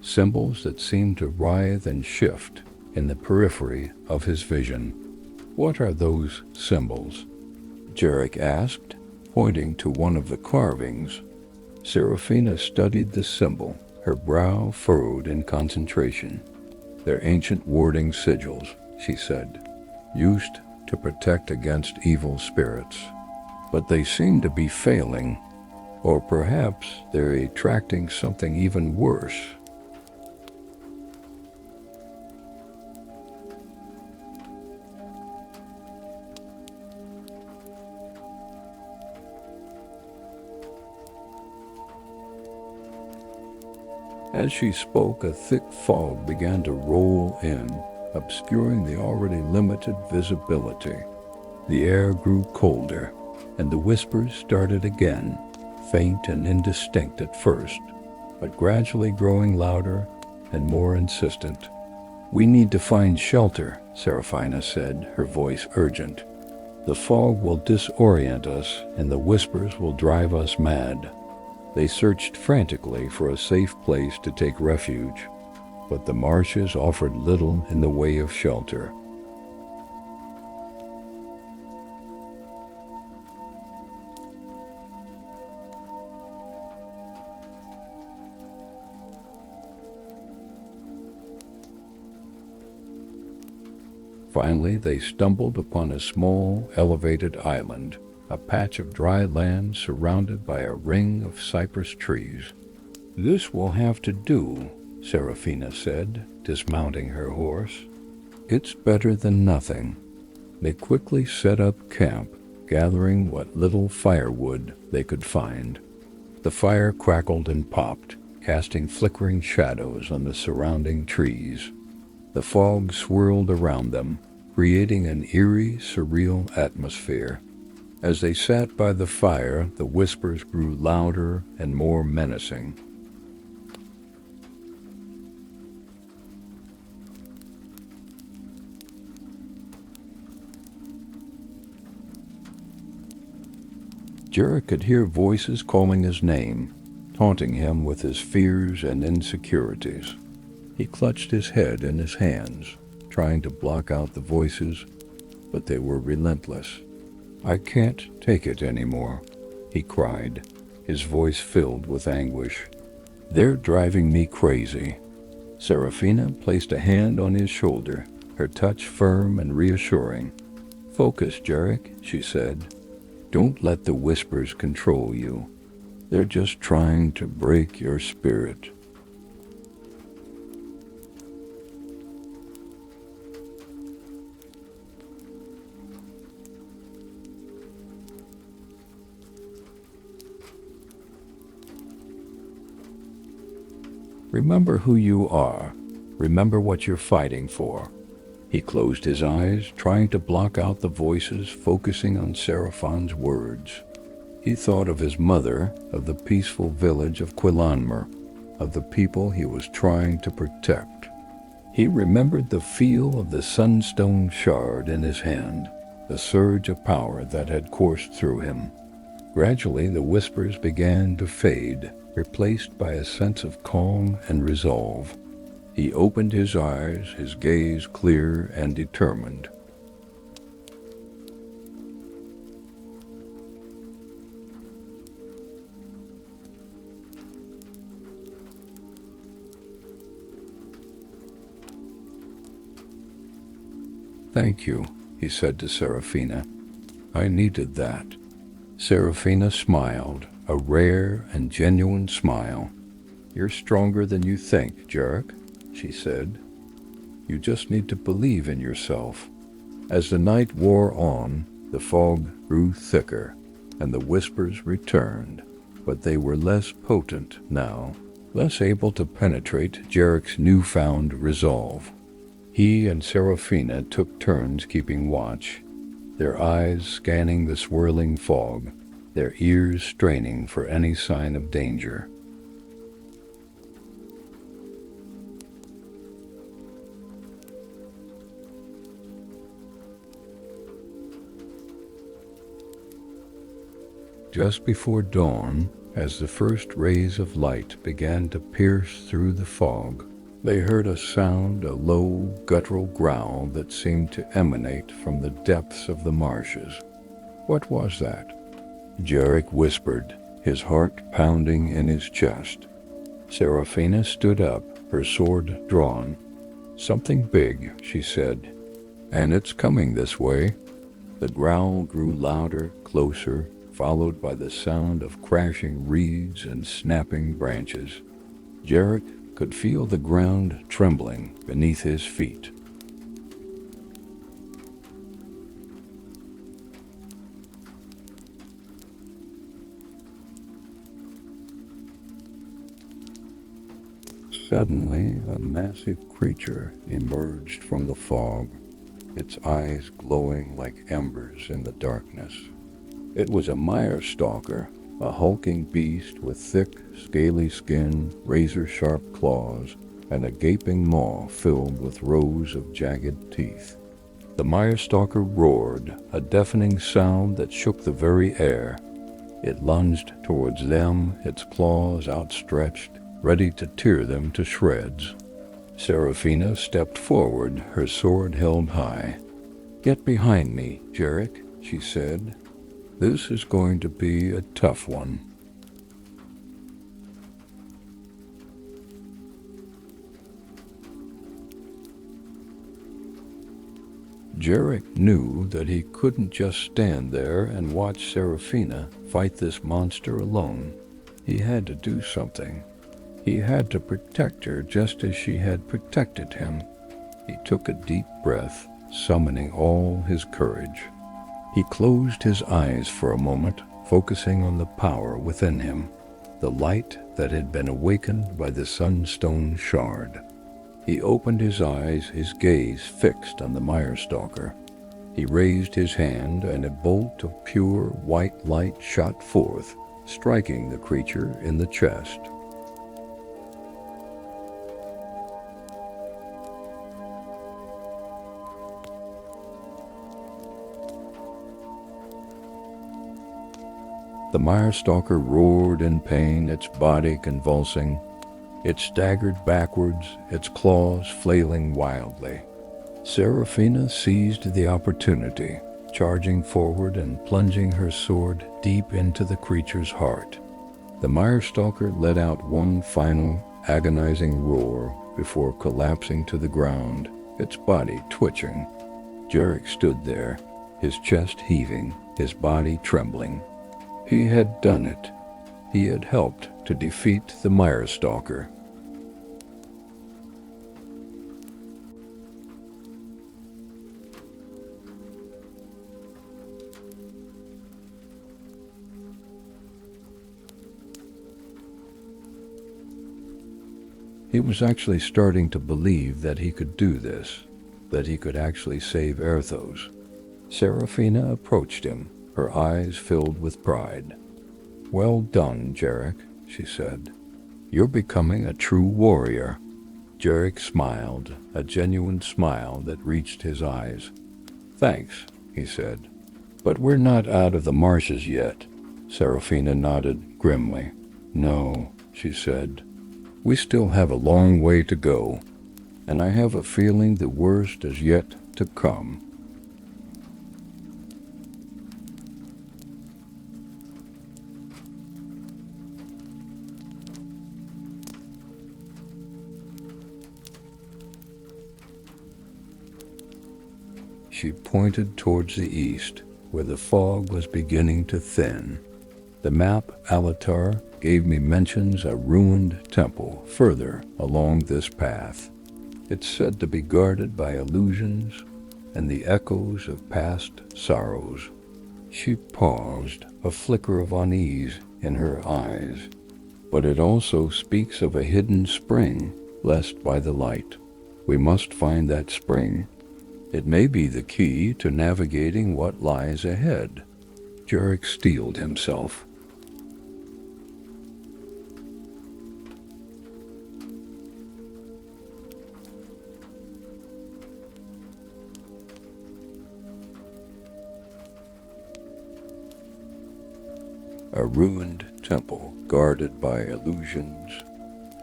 symbols that seemed to writhe and shift in the periphery of his vision. "What are those symbols?" Jarek asked, pointing to one of the carvings. Seraphina studied the symbol, her brow furrowed in concentration. "They're ancient warding sigils," she said, "used to protect against evil spirits. But they seem to be failing, or perhaps they're attracting something even worse." As she spoke, a thick fog began to roll in, obscuring the already limited visibility. The air grew colder, and the whispers started again, faint and indistinct at first, but gradually growing louder and more insistent. "We need to find shelter," Seraphina said, her voice urgent. "The fog will disorient us, and the whispers will drive us mad." They searched frantically for a safe place to take refuge, but the marshes offered little in the way of shelter. Finally, they stumbled upon a small, elevated island, a patch of dry land surrounded by a ring of cypress trees. "This will have to do," Seraphina said, dismounting her horse. "It's better than nothing." They quickly set up camp, gathering what little firewood they could find. The fire crackled and popped, casting flickering shadows on the surrounding trees. The fog swirled around them, creating an eerie, surreal atmosphere. As they sat by the fire, the whispers grew louder and more menacing. Jarek could hear voices calling his name, taunting him with his fears and insecurities. He clutched his head in his hands, trying to block out the voices, but they were relentless. "I can't take it anymore," he cried, his voice filled with anguish. "They're driving me crazy." Seraphina placed a hand on his shoulder, her touch firm and reassuring. "Focus, Jarek," she said. "Don't let the whispers control you. They're just trying to break your spirit." "Remember who you are. Remember what you're fighting for." He closed his eyes, trying to block out the voices, focusing on Seraphine's words. He thought of his mother, of the peaceful village of Quilanmer, of the people he was trying to protect. He remembered the feel of the sunstone shard in his hand, the surge of power that had coursed through him. Gradually, the whispers began to fade, replaced by a sense of calm and resolve. He opened his eyes, his gaze clear and determined. "Thank you," he said to Serafina. "I needed that." Serafina smiled, a rare and genuine smile. "You're stronger than you think, Jarek," she said. "You just need to believe in yourself." As the night wore on, the fog grew thicker, and the whispers returned, but they were less potent now, less able to penetrate Jarek's newfound resolve. He and Serafina took turns keeping watch, their eyes scanning the swirling fog, their ears straining for any sign of danger. Just before dawn, as the first rays of light began to pierce through the fog, they heard a sound, a low, guttural growl that seemed to emanate from the depths of the marshes. "What was that?" Jarek whispered, his heart pounding in his chest. Serafina stood up, her sword drawn. "Something big," she said, "and it's coming this way." The growl grew louder, closer, followed by the sound of crashing reeds and snapping branches. Jarek could feel the ground trembling beneath his feet. Suddenly, a massive creature emerged from the fog, its eyes glowing like embers in the darkness. It was a mire-stalker, a hulking beast with thick, scaly skin, razor-sharp claws, and a gaping maw filled with rows of jagged teeth. The mire-stalker roared, a deafening sound that shook the very air. It lunged towards them, its claws outstretched, ready to tear them to shreds. Serafina stepped forward, her sword held high. "Get behind me, Jarek," she said. "This is going to be a tough one." Jarek knew that he couldn't just stand there and watch Serafina fight this monster alone. He had to do something. He had to protect her just as she had protected him. He took a deep breath, summoning all his courage. He closed his eyes for a moment, focusing on the power within him, the light that had been awakened by the sunstone shard. He opened his eyes, his gaze fixed on the mire-stalker. He raised his hand, and a bolt of pure white light shot forth, striking the creature in the chest. The mire-stalker roared in pain, its body convulsing. It staggered backwards, its claws flailing wildly. Serafina seized the opportunity, charging forward and plunging her sword deep into the creature's heart. The mire-stalker let out one final, agonizing roar before collapsing to the ground, its body twitching. Jarek stood there, his chest heaving, his body trembling. He had done it. He had helped to defeat the mire-stalker. He was actually starting to believe that he could do this, that he could actually save Erthos. Serafina approached him, her eyes filled with pride. "Well done, Jarek," she said. "You're becoming a true warrior." Jarek smiled, a genuine smile that reached his eyes. "Thanks," he said. "But we're not out of the marshes yet." Serafina nodded grimly. "No," she said. "We still have a long way to go, and I have a feeling the worst is yet to come." She pointed towards the east, where the fog was beginning to thin. The map Alatar gave me mentions a ruined temple further along this path. It's said to be guarded by illusions and the echoes of past sorrows. She paused, a flicker of unease in her eyes. But it also speaks of a hidden spring blessed by the light. We must find that spring. It may be the key to navigating what lies ahead. Jarek steeled himself. A ruined temple guarded by illusions.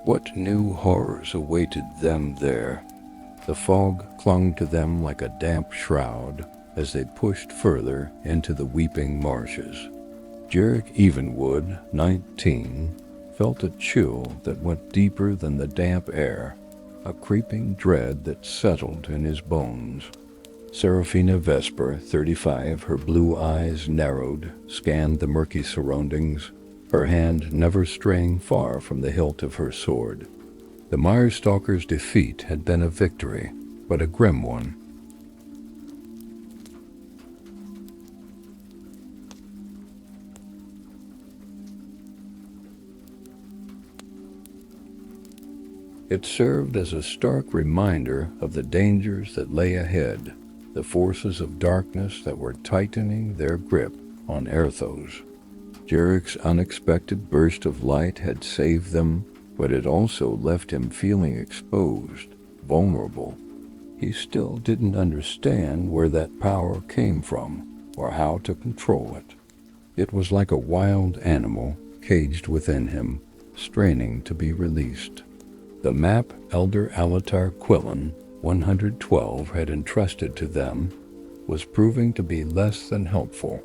What new horrors awaited them there? The fog clung to them like a damp shroud as they pushed further into the weeping marshes. Jarek Evenwood, 19, felt a chill that went deeper than the damp air, a creeping dread that settled in his bones. Serafina Vesper, 35, her blue eyes narrowed, scanned the murky surroundings, her hand never straying far from the hilt of her sword. The Mire-stalker's defeat had been a victory, but a grim one. It served as a stark reminder of the dangers that lay ahead, the forces of darkness that were tightening their grip on Erthos. Jarek's unexpected burst of light had saved them, but it also left him feeling exposed, vulnerable. He still didn't understand where that power came from or how to control it. It was like a wild animal caged within him, straining to be released. The map Elder Alatar Quillen, 112, had entrusted to them was proving to be less than helpful.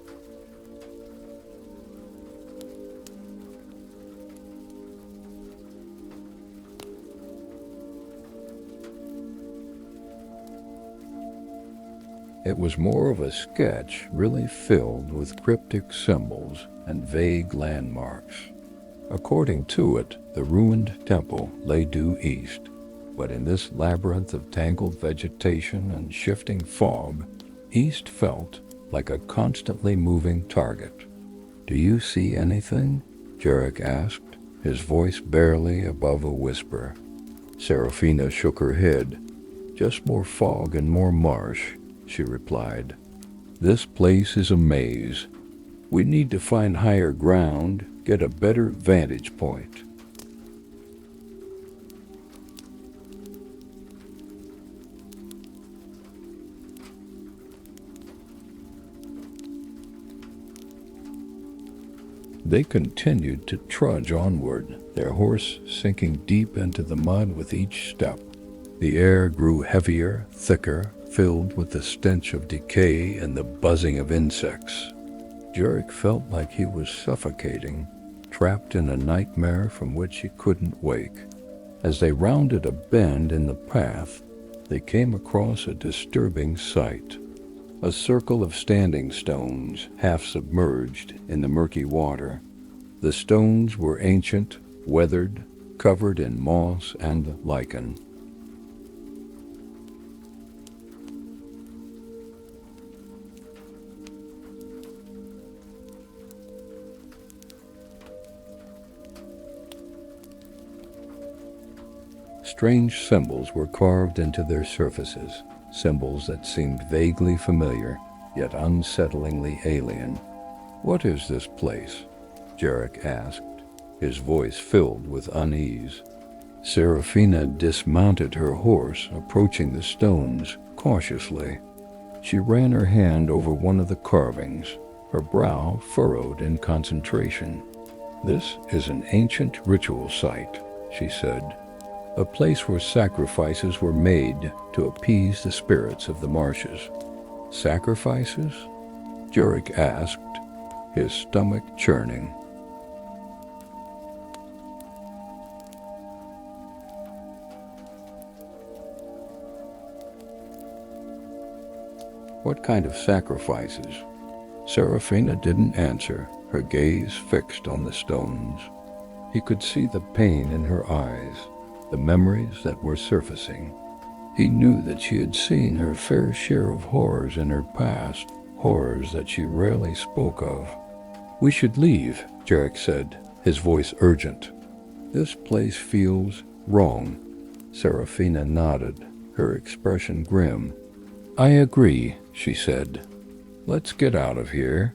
It was more of a sketch, really filled with cryptic symbols and vague landmarks. According to it, the ruined temple lay due east, but in this labyrinth of tangled vegetation and shifting fog, east felt like a constantly moving target. "Do you see anything?" Jarek asked, his voice barely above a whisper. Serafina shook her head. "Just more fog and more marsh," she replied. "This place is a maze. We need to find higher ground, get a better vantage point." They continued to trudge onward, their horse sinking deep into the mud with each step. The air grew heavier, thicker, filled with the stench of decay and the buzzing of insects. Jarek felt like he was suffocating, trapped in a nightmare from which he couldn't wake. As they rounded a bend in the path, they came across a disturbing sight. A circle of standing stones, half submerged in the murky water. The stones were ancient, weathered, covered in moss and lichen. Strange symbols were carved into their surfaces, symbols that seemed vaguely familiar, yet unsettlingly alien. "What is this place?" Jarek asked, his voice filled with unease. Serafina dismounted her horse, approaching the stones cautiously. She ran her hand over one of the carvings, her brow furrowed in concentration. "This is an ancient ritual site," she said. "A place where sacrifices were made to appease the spirits of the marshes." "Sacrifices?" Jarek asked, his stomach churning. What kind of sacrifices? Serafina didn't answer, her gaze fixed on the stones. He could see the pain in her eyes, the memories that were surfacing. He knew that she had seen her fair share of horrors in her past, horrors that she rarely spoke of. "We should leave," Jarek said, his voice urgent. "This place feels wrong." Serafina nodded, her expression grim. "I agree," she said. "Let's get out of here."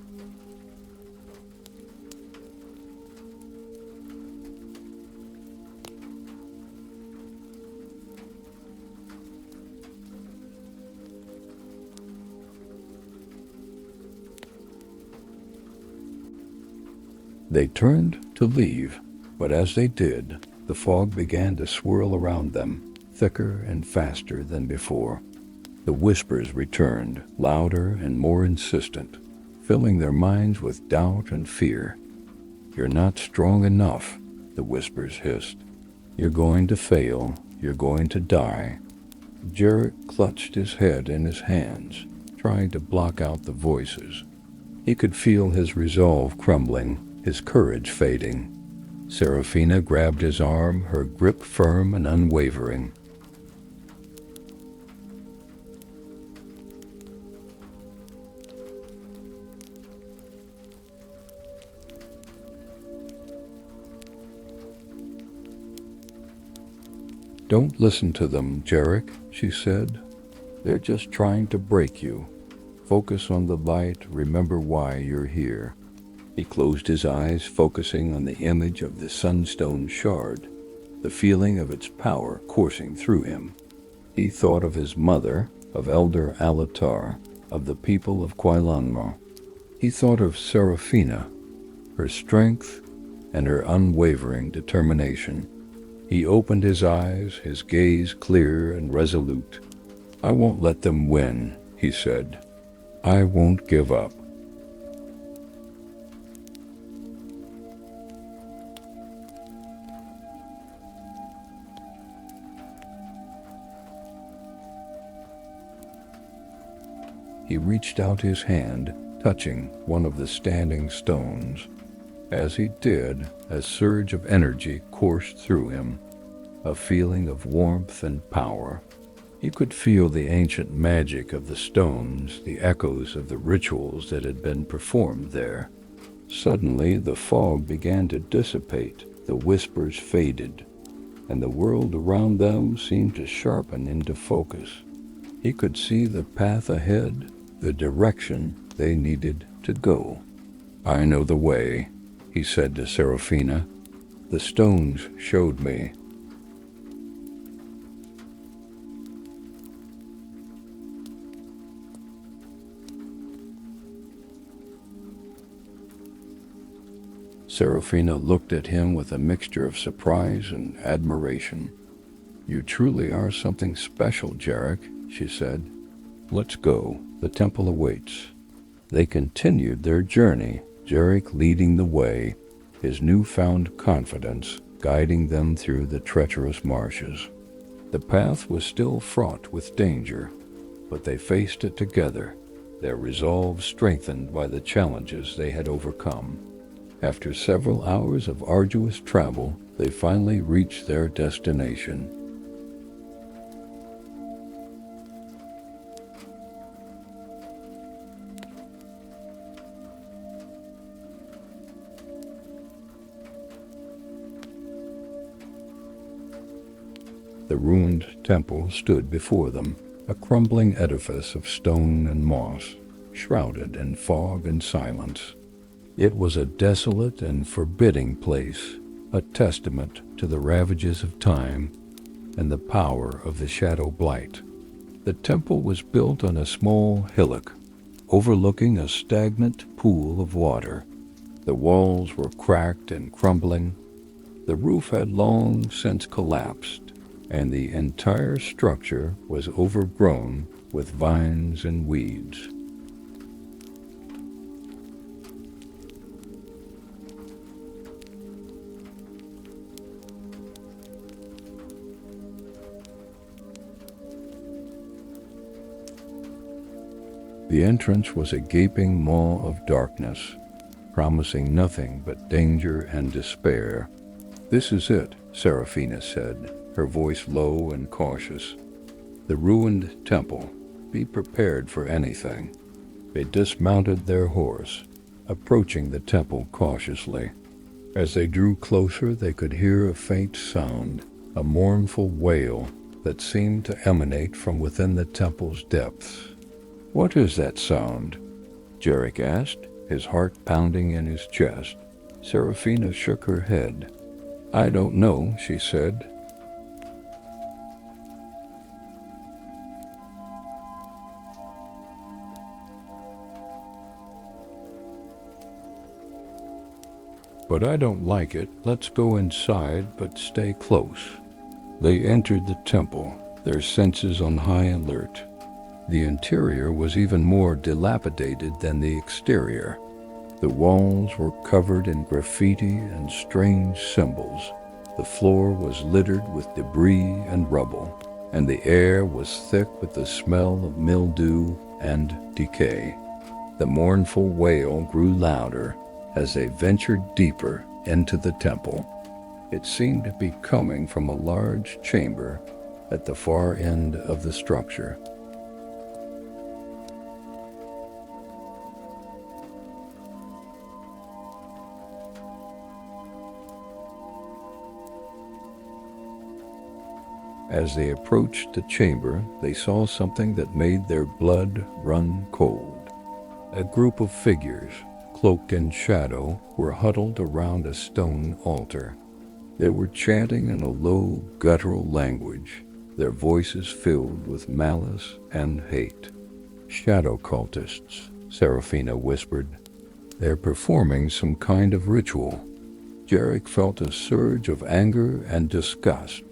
They turned to leave, but as they did, the fog began to swirl around them, thicker and faster than before. The whispers returned, louder and more insistent, filling their minds with doubt and fear. "You're not strong enough," the whispers hissed. "You're going to fail. You're going to die." Jarek clutched his head in his hands, trying to block out the voices. He could feel his resolve crumbling, his courage fading. Serafina grabbed his arm, her grip firm and unwavering. "Don't listen to them, Jarek," she said. "They're just trying to break you. Focus on the light, remember why you're here." He closed his eyes, focusing on the image of the sunstone shard, the feeling of its power coursing through him. He thought of his mother, of Elder Alatar, of the people of Quailanma. He thought of Serafina, her strength and her unwavering determination. He opened his eyes, his gaze clear and resolute. "I won't let them win," he said. "I won't give up." He reached out his hand, touching one of the standing stones. As he did, a surge of energy coursed through him, a feeling of warmth and power. He could feel the ancient magic of the stones, the echoes of the rituals that had been performed there. Suddenly, the fog began to dissipate, the whispers faded, and the world around them seemed to sharpen into focus. He could see the path ahead, the direction they needed to go. "I know the way," he said to Serafina. "The stones showed me." Serafina looked at him with a mixture of surprise and admiration. "You truly are something special, Jarek," she said. "Let's go. The temple awaits." They continued their journey, Jarek leading the way, his newfound confidence guiding them through the treacherous marshes. The path was still fraught with danger, but they faced it together, their resolve strengthened by the challenges they had overcome. After several hours of arduous travel, they finally reached their destination. The ruined temple stood before them, a crumbling edifice of stone and moss, shrouded in fog and silence. It was a desolate and forbidding place, a testament to the ravages of time and the power of the shadow blight. The temple was built on a small hillock, overlooking a stagnant pool of water. The walls were cracked and crumbling. The roof had long since collapsed, and the entire structure was overgrown with vines and weeds. The entrance was a gaping maw of darkness, promising nothing but danger and despair. "This is it," Seraphina said, her voice low and cautious. "The ruined temple. Be prepared for anything." They dismounted their horse, approaching the temple cautiously. As they drew closer, they could hear a faint sound, a mournful wail that seemed to emanate from within the temple's depths. "What is that sound?" Jarek asked, his heart pounding in his chest. Seraphina shook her head. "I don't know," she said. "But I don't like it. Let's go inside, but stay close." They entered the temple, their senses on high alert. The interior was even more dilapidated than the exterior. The walls were covered in graffiti and strange symbols. The floor was littered with debris and rubble, and the air was thick with the smell of mildew and decay. The mournful wail grew louder as they ventured deeper into the temple. It seemed to be coming from a large chamber at the far end of the structure. As they approached the chamber, they saw something that made their blood run cold. A group of figures, cloaked in shadow, were huddled around a stone altar. They were chanting in a low, guttural language, their voices filled with malice and hate. "Shadow cultists," Seraphina whispered. "They're performing some kind of ritual." Jarek felt a surge of anger and disgust.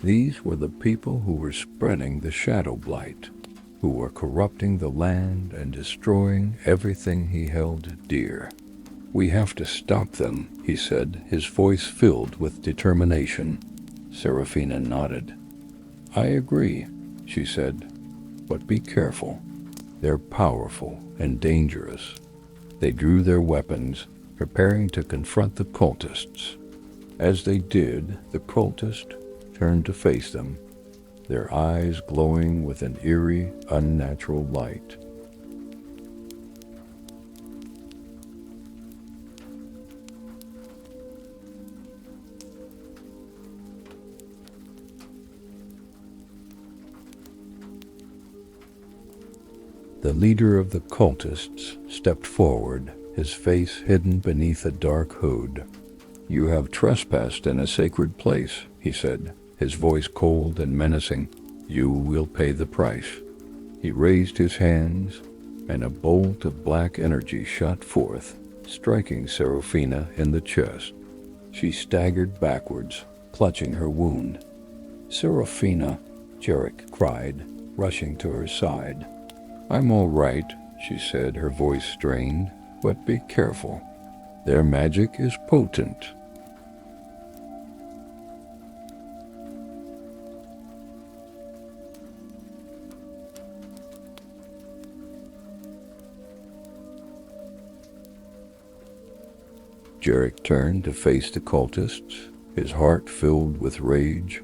These were the people who were spreading the shadow blight, who were corrupting the land and destroying everything he held dear. "We have to stop them," he said, his voice filled with determination. Seraphina nodded. "I agree," she said, "but be careful. They're powerful and dangerous." They drew their weapons, preparing to confront the cultists. As they did, the cultist turned to face them, their eyes glowing with an eerie, unnatural light. The leader of the cultists stepped forward, his face hidden beneath a dark hood. "You have trespassed in a sacred place," he said, his voice cold and menacing. "You will pay the price." He raised his hands, and a bolt of black energy shot forth, striking Seraphina in the chest. She staggered backwards, clutching her wound. "Seraphina," Jarek cried, rushing to her side. "I'm all right," she said, her voice strained, "but be careful. Their magic is potent." Jarek turned to face the cultists, his heart filled with rage.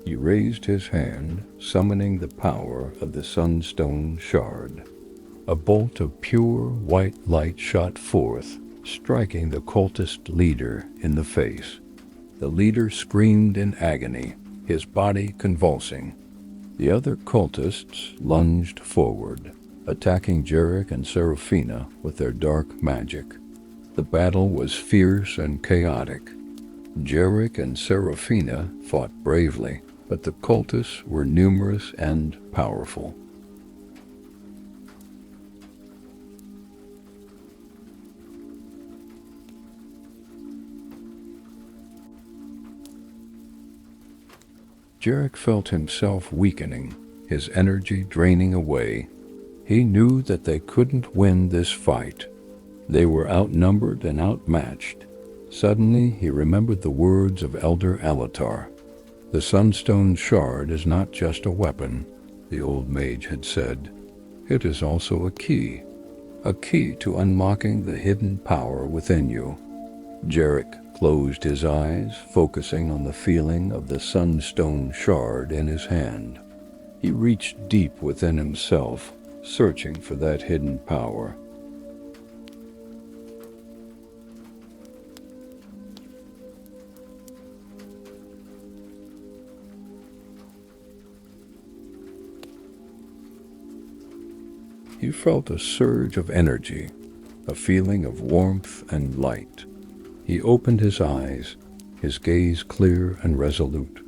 He raised his hand, summoning the power of the Sunstone Shard. A bolt of pure white light shot forth, striking the cultist leader in the face. The leader screamed in agony, his body convulsing. The other cultists lunged forward, attacking Jarek and Seraphina with their dark magic. The battle was fierce and chaotic. Jarek and Seraphina fought bravely, but the cultists were numerous and powerful. Jarek felt himself weakening, his energy draining away. He knew that they couldn't win this fight. They were outnumbered and outmatched. Suddenly, he remembered the words of Elder Alatar. "The Sunstone Shard is not just a weapon," the old mage had said. "It is also a key to unlocking the hidden power within you." Jarek closed his eyes, focusing on the feeling of the Sunstone Shard in his hand. He reached deep within himself, searching for that hidden power. He felt a surge of energy, a feeling of warmth and light. He opened his eyes, his gaze clear and resolute.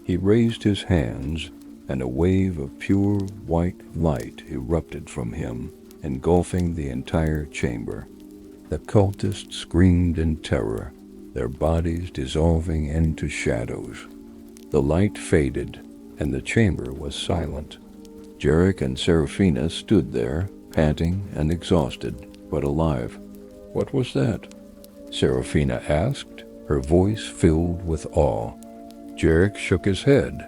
He raised his hands, and a wave of pure white light erupted from him, engulfing the entire chamber. The cultists screamed in terror, their bodies dissolving into shadows. The light faded, and the chamber was silent. Jarek and Seraphina stood there, panting and exhausted, but alive. "What was that?" Seraphina asked, her voice filled with awe. Jarek shook his head.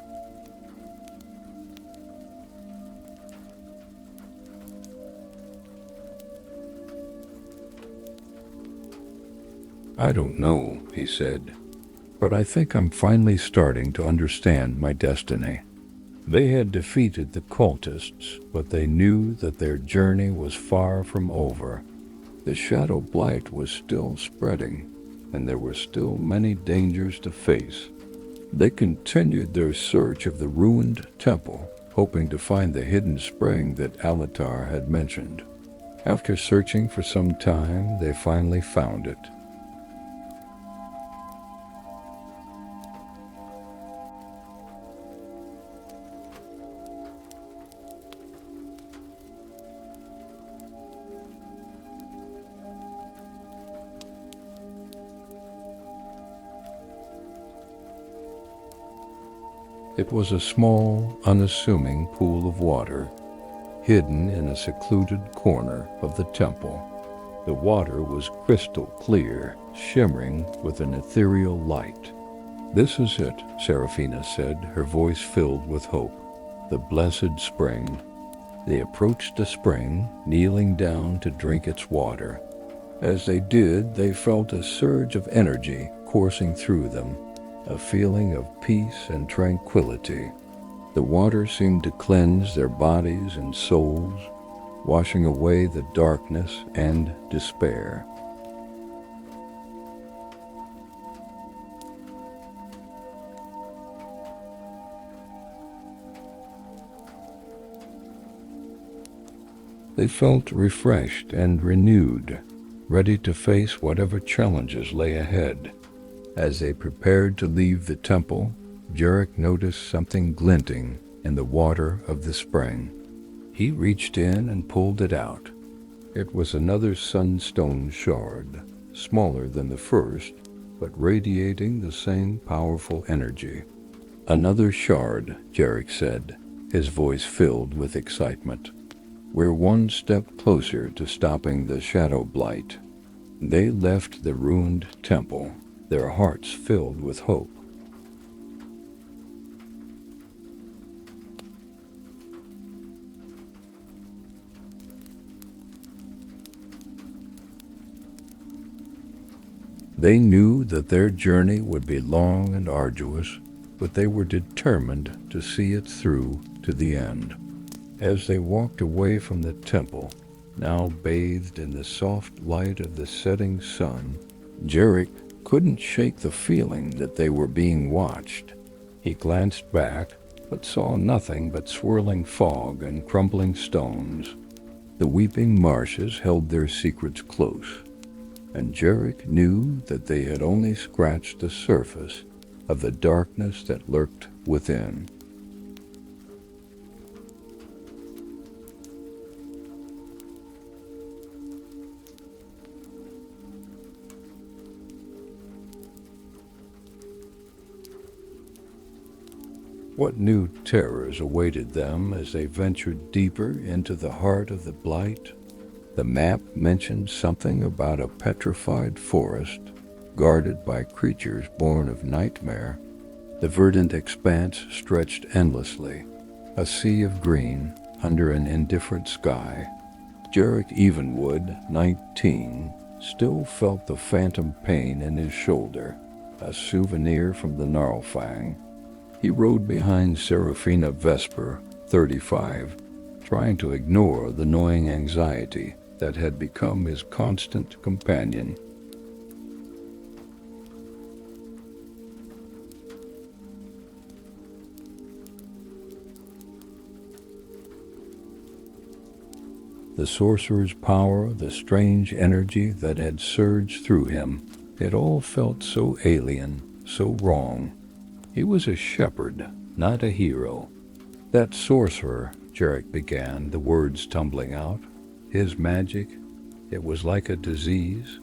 "I don't know," he said, "but I think I'm finally starting to understand my destiny." They had defeated the cultists, but they knew that their journey was far from over. The shadow blight was still spreading, and there were still many dangers to face. They continued their search of the ruined temple, hoping to find the hidden spring that Alatar had mentioned. After searching for some time, they finally found it. It was a small, unassuming pool of water, hidden in a secluded corner of the temple. The water was crystal clear, shimmering with an ethereal light. "This is it," Seraphina said, her voice filled with hope. "The blessed spring." They approached the spring, kneeling down to drink its water. As they did, they felt a surge of energy coursing through them, a feeling of peace and tranquility. The water seemed to cleanse their bodies and souls, washing away the darkness and despair. They felt refreshed and renewed, ready to face whatever challenges lay ahead. As they prepared to leave the temple, Jarek noticed something glinting in the water of the spring. He reached in and pulled it out. It was another sunstone shard, smaller than the first, but radiating the same powerful energy. "Another shard," Jarek said, his voice filled with excitement. "We're one step closer to stopping the shadow blight." They left the ruined temple, their hearts filled with hope. They knew that their journey would be long and arduous, but they were determined to see it through to the end. As they walked away from the temple, now bathed in the soft light of the setting sun, Jarek couldn't shake the feeling that they were being watched. He glanced back, but saw nothing but swirling fog and crumbling stones. The weeping marshes held their secrets close, and Jarek knew that they had only scratched the surface of the darkness that lurked within. What new terrors awaited them as they ventured deeper into the heart of the blight? The map mentioned something about a petrified forest guarded by creatures born of nightmare. The verdant expanse stretched endlessly, a sea of green under an indifferent sky. Jarek Evenwood, 19, still felt the phantom pain in his shoulder, a souvenir from the Gnarlfang. He rode behind Seraphina Vesper, 35, trying to ignore the gnawing anxiety that had become his constant companion. The sorcerer's power, the strange energy that had surged through him, it all felt so alien, so wrong. He was a shepherd, not a hero. That sorcerer, Jarek began, the words tumbling out. His magic, it was like a disease.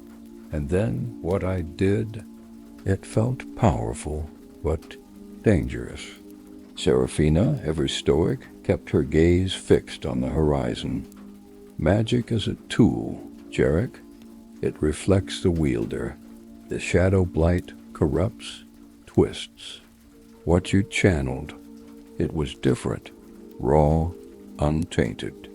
And then what I did, it felt powerful, but dangerous. Seraphina, ever stoic, kept her gaze fixed on the horizon. Magic is a tool, Jarek. It reflects the wielder. The shadow blight corrupts, twists. What you channeled, it was different, raw, untainted.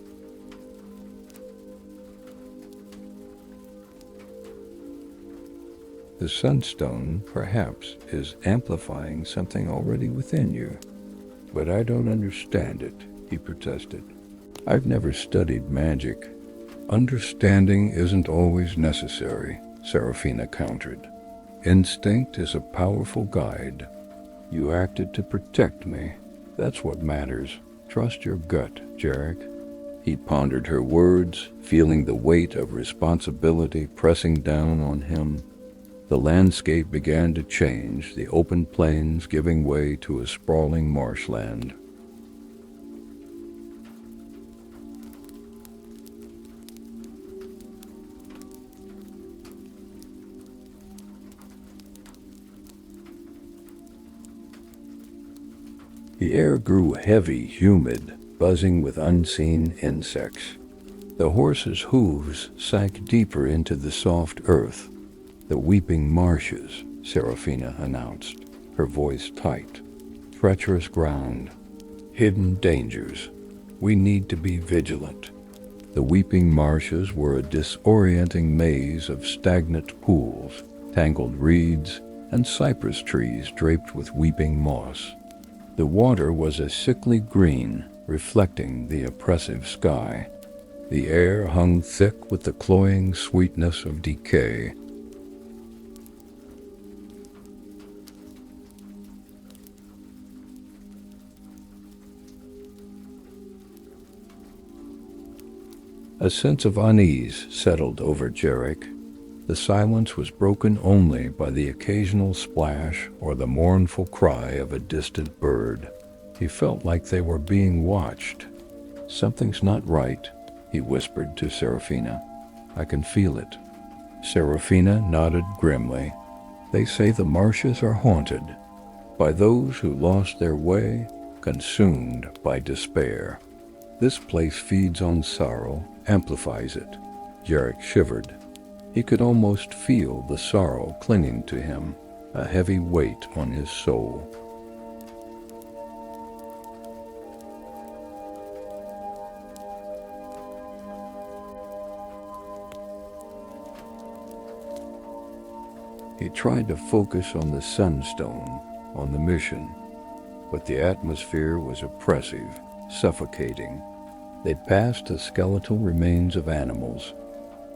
The sunstone, perhaps, is amplifying something already within you. But I don't understand it, he protested. I've never studied magic. Understanding isn't always necessary, Seraphina countered. Instinct is a powerful guide. You acted to protect me. That's what matters. Trust your gut, Jarek. He pondered her words, feeling the weight of responsibility pressing down on him. The landscape began to change, the open plains giving way to a sprawling marshland. The air grew heavy, humid, buzzing with unseen insects. The horses' hooves sank deeper into the soft earth. The weeping marshes, Seraphina announced, her voice tight. Treacherous ground, hidden dangers. We need to be vigilant. The weeping marshes were a disorienting maze of stagnant pools, tangled reeds, and cypress trees draped with weeping moss. The water was a sickly green, reflecting the oppressive sky. The air hung thick with the cloying sweetness of decay. A sense of unease settled over Jarek. The silence was broken only by the occasional splash or the mournful cry of a distant bird. He felt like they were being watched. Something's not right, he whispered to Seraphina. I can feel it. Seraphina nodded grimly. They say the marshes are haunted by those who lost their way, consumed by despair. This place feeds on sorrow, amplifies it. Jarek shivered. He could almost feel the sorrow clinging to him, a heavy weight on his soul. He tried to focus on the sunstone, on the mission, but the atmosphere was oppressive, suffocating. They'd passed the skeletal remains of animals,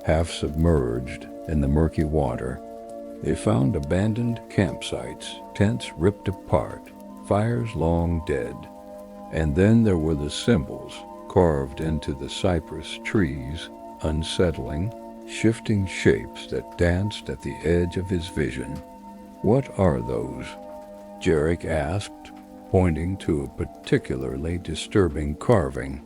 half submerged in the murky water. They found abandoned campsites, tents ripped apart, fires long dead. And then there were the symbols carved into the cypress trees, unsettling, shifting shapes that danced at the edge of his vision. What are those? Jarek asked, pointing to a particularly disturbing carving.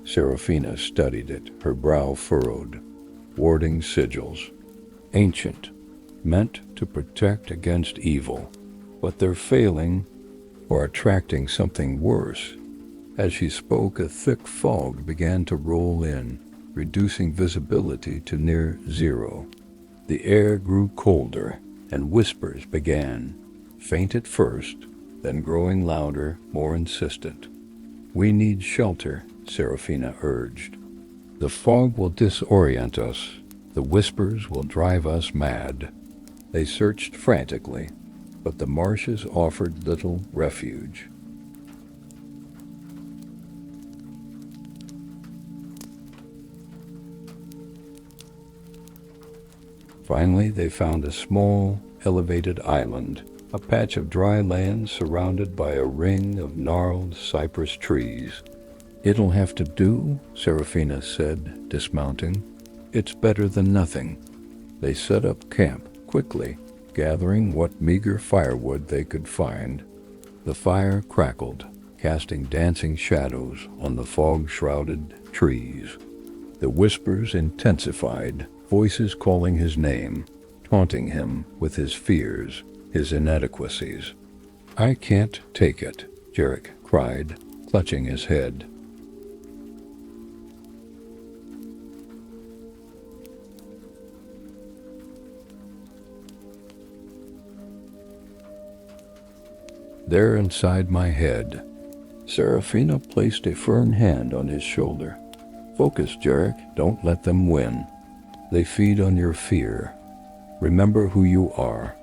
Seraphina studied it, her brow furrowed. Warding sigils. Ancient. Meant to protect against evil. But they're failing or attracting something worse. As she spoke, a thick fog began to roll in, reducing visibility to near zero. The air grew colder, and whispers began, faint at first, then growing louder, more insistent. "We need shelter," Seraphina urged. "The fog will disorient us. The whispers will drive us mad." They searched frantically, but the marshes offered little refuge. Finally, they found a small, elevated island, a patch of dry land surrounded by a ring of gnarled cypress trees. "It'll have to do," Seraphina said, dismounting. "It's better than nothing." They set up camp quickly, gathering what meager firewood they could find. The fire crackled, casting dancing shadows on the fog-shrouded trees. The whispers intensified, voices calling his name, taunting him with his fears, his inadequacies. "I can't take it," Jarek cried, clutching his head. There inside my head. Seraphina placed a firm hand on his shoulder. "Focus, Jarek. Don't let them win. They feed on your fear. Remember who you are.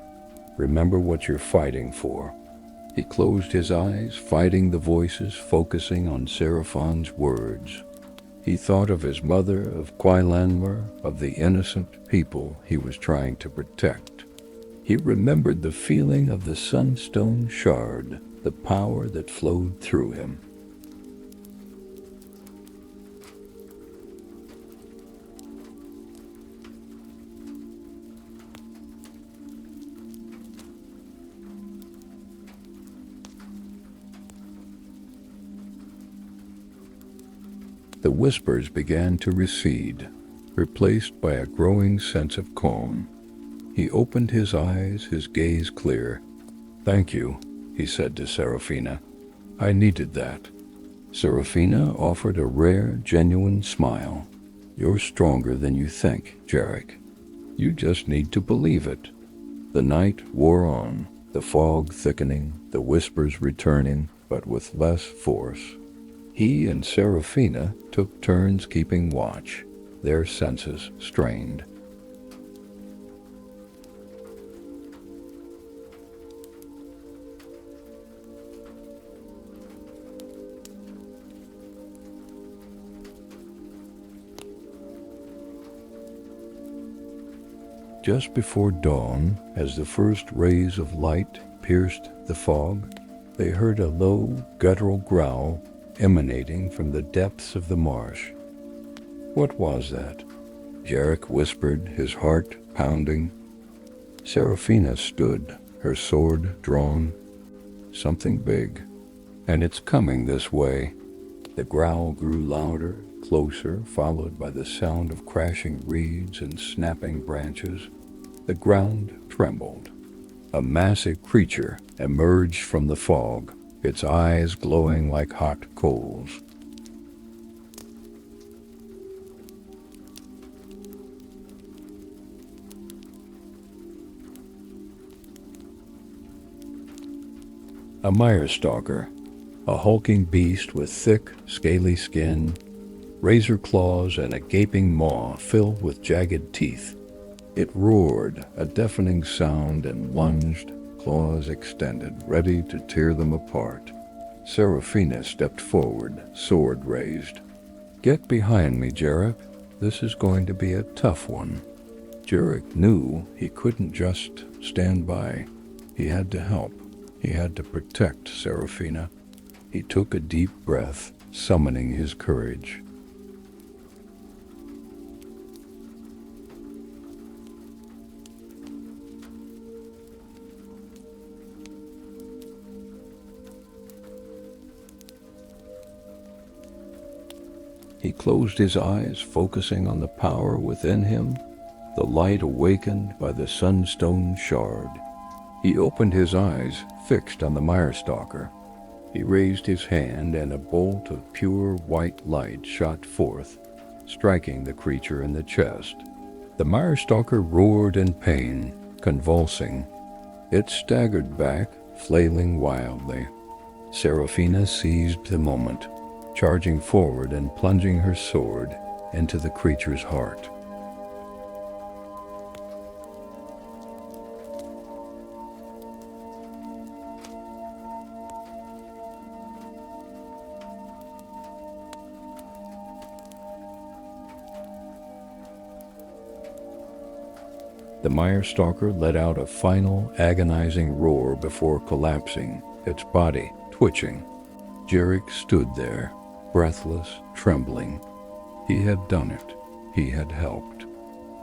Remember what you're fighting for." He closed his eyes, fighting the voices, focusing on Seraphine's words. He thought of his mother, of Quailanmer, of the innocent people he was trying to protect. He remembered the feeling of the sunstone shard, the power that flowed through him. The whispers began to recede, replaced by a growing sense of calm. He opened his eyes, his gaze clear. "Thank you," he said to Seraphina. "I needed that." Seraphina offered a rare, genuine smile. "You're stronger than you think, Jarek. You just need to believe it." The night wore on, the fog thickening, the whispers returning, but with less force. He and Seraphina took turns keeping watch, their senses strained. Just before dawn, as the first rays of light pierced the fog, they heard a low, guttural growl emanating from the depths of the marsh. What was that? Jarek whispered, his heart pounding. Seraphina stood, her sword drawn. Something big. And it's coming this way. The growl grew louder, closer, followed by the sound of crashing reeds and snapping branches. The ground trembled. A massive creature emerged from the fog, its eyes glowing like hot coals. A mire-stalker, a hulking beast with thick, scaly skin, razor claws, and a gaping maw filled with jagged teeth. It roared, a deafening sound, and lunged, claws extended, ready to tear them apart. Seraphina stepped forward, sword raised. "Get behind me, Jarek. This is going to be a tough one." Jarek knew he couldn't just stand by. He had to help. He had to protect Seraphina. He took a deep breath, summoning his courage. He closed his eyes, focusing on the power within him, the light awakened by the sunstone shard. He opened his eyes, fixed on the Myrstalker. He raised his hand, and a bolt of pure white light shot forth, striking the creature in the chest. The Myrstalker roared in pain, convulsing. It staggered back, flailing wildly. Seraphina seized the moment, charging forward and plunging her sword into the creature's heart. The Myrstalker let out a final, agonizing roar before collapsing, its body twitching. Jarek stood there, breathless, trembling. He had done it. He had helped.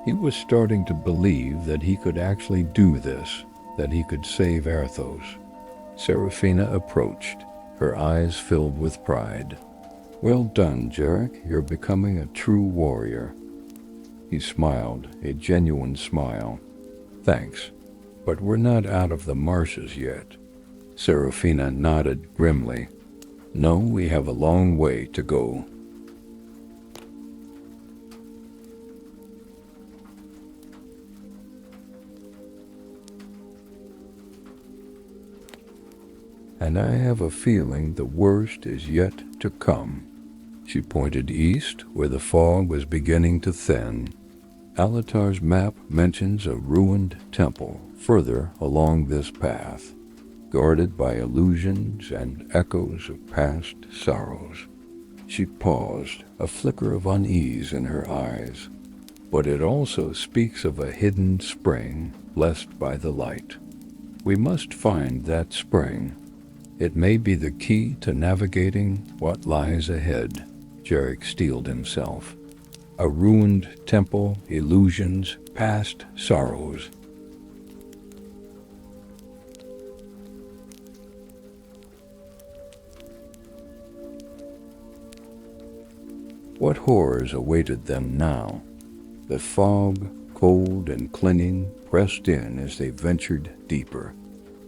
He was starting to believe that he could actually do this, that he could save Arthos. Seraphina approached, her eyes filled with pride. "Well done, Jarek. You're becoming a true warrior." He smiled, a genuine smile. "Thanks, but we're not out of the marshes yet." Seraphina nodded grimly. "No, we have a long way to go." "And I have a feeling the worst is yet to come." She pointed east, where the fog was beginning to thin. Alatar's map mentions a ruined temple further along this path, guarded by illusions and echoes of past sorrows. She paused, a flicker of unease in her eyes. But it also speaks of a hidden spring blessed by the light. We must find that spring. It may be the key to navigating what lies ahead. Jarek steeled himself. A ruined temple, illusions, past sorrows. What horrors awaited them now? The fog, cold and clinging, pressed in as they ventured deeper.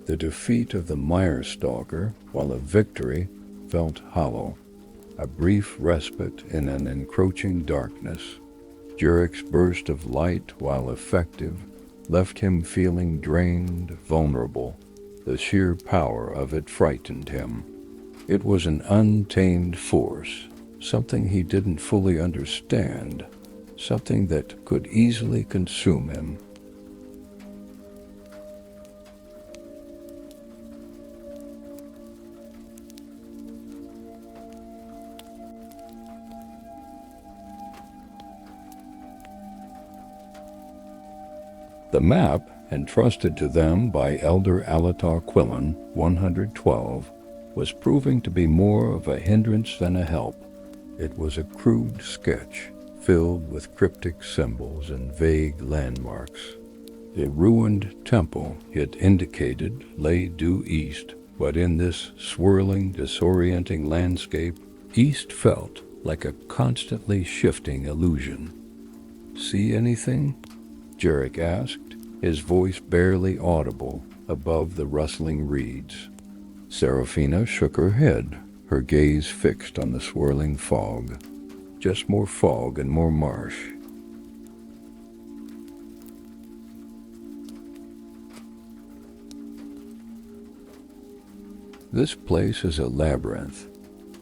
The defeat of the Myrstalker, while a victory, felt hollow. A brief respite in an encroaching darkness. Jarek's burst of light, while effective, left him feeling drained, vulnerable. The sheer power of it frightened him. It was an untamed force, something he didn't fully understand, something that could easily consume him. The map, entrusted to them by Elder Alatar Quillen, 112, was proving to be more of a hindrance than a help. It was a crude sketch, filled with cryptic symbols and vague landmarks. A ruined temple, it indicated, lay due east, but in this swirling, disorienting landscape, east felt like a constantly shifting illusion. "See anything?" Jarek asked, his voice barely audible above the rustling reeds. Seraphina shook her head, her gaze fixed on the swirling fog. Just more fog and more marsh. "This place is a labyrinth.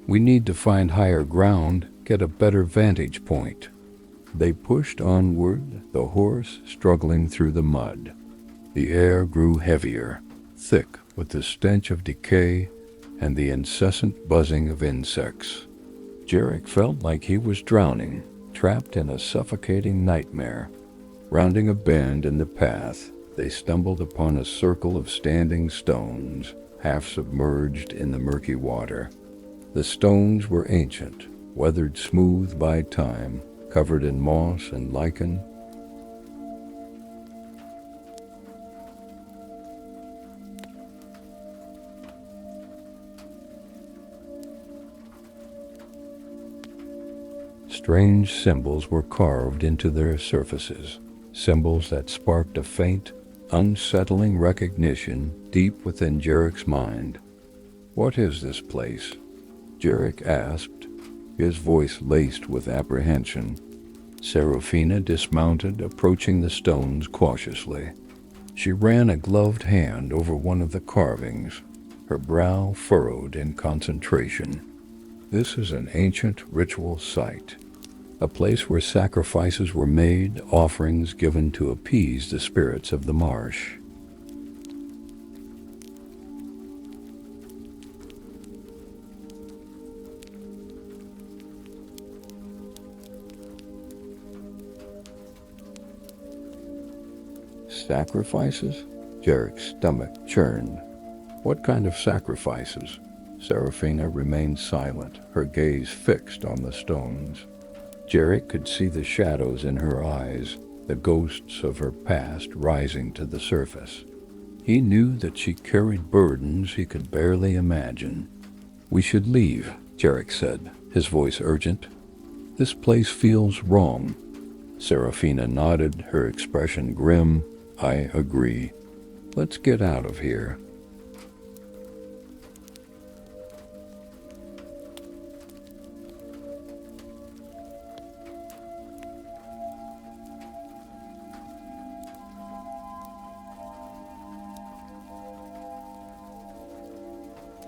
We need to find higher ground, get a better vantage point." They pushed onward, the horse struggling through the mud. The air grew heavier, thick with the stench of decay and the incessant buzzing of insects. Jarek felt like he was drowning, trapped in a suffocating nightmare. Rounding a bend in the path, they stumbled upon a circle of standing stones, half submerged in the murky water. The stones were ancient, weathered smooth by time, covered in moss and lichen. Strange symbols were carved into their surfaces, symbols that sparked a faint, unsettling recognition deep within Jarek's mind. "What is this place?" Jarek asked, his voice laced with apprehension. Seraphina dismounted, approaching the stones cautiously. She ran a gloved hand over one of the carvings, her brow furrowed in concentration. "This is an ancient ritual site, a place where sacrifices were made, offerings given to appease the spirits of the marsh." "Sacrifices?" Jarek's stomach churned. "What kind of sacrifices?" Seraphina remained silent, her gaze fixed on the stones. Jarek could see the shadows in her eyes, the ghosts of her past rising to the surface. He knew that she carried burdens he could barely imagine. "We should leave," Jarek said, his voice urgent. "This place feels wrong." Seraphina nodded, her expression grim. "I agree. Let's get out of here."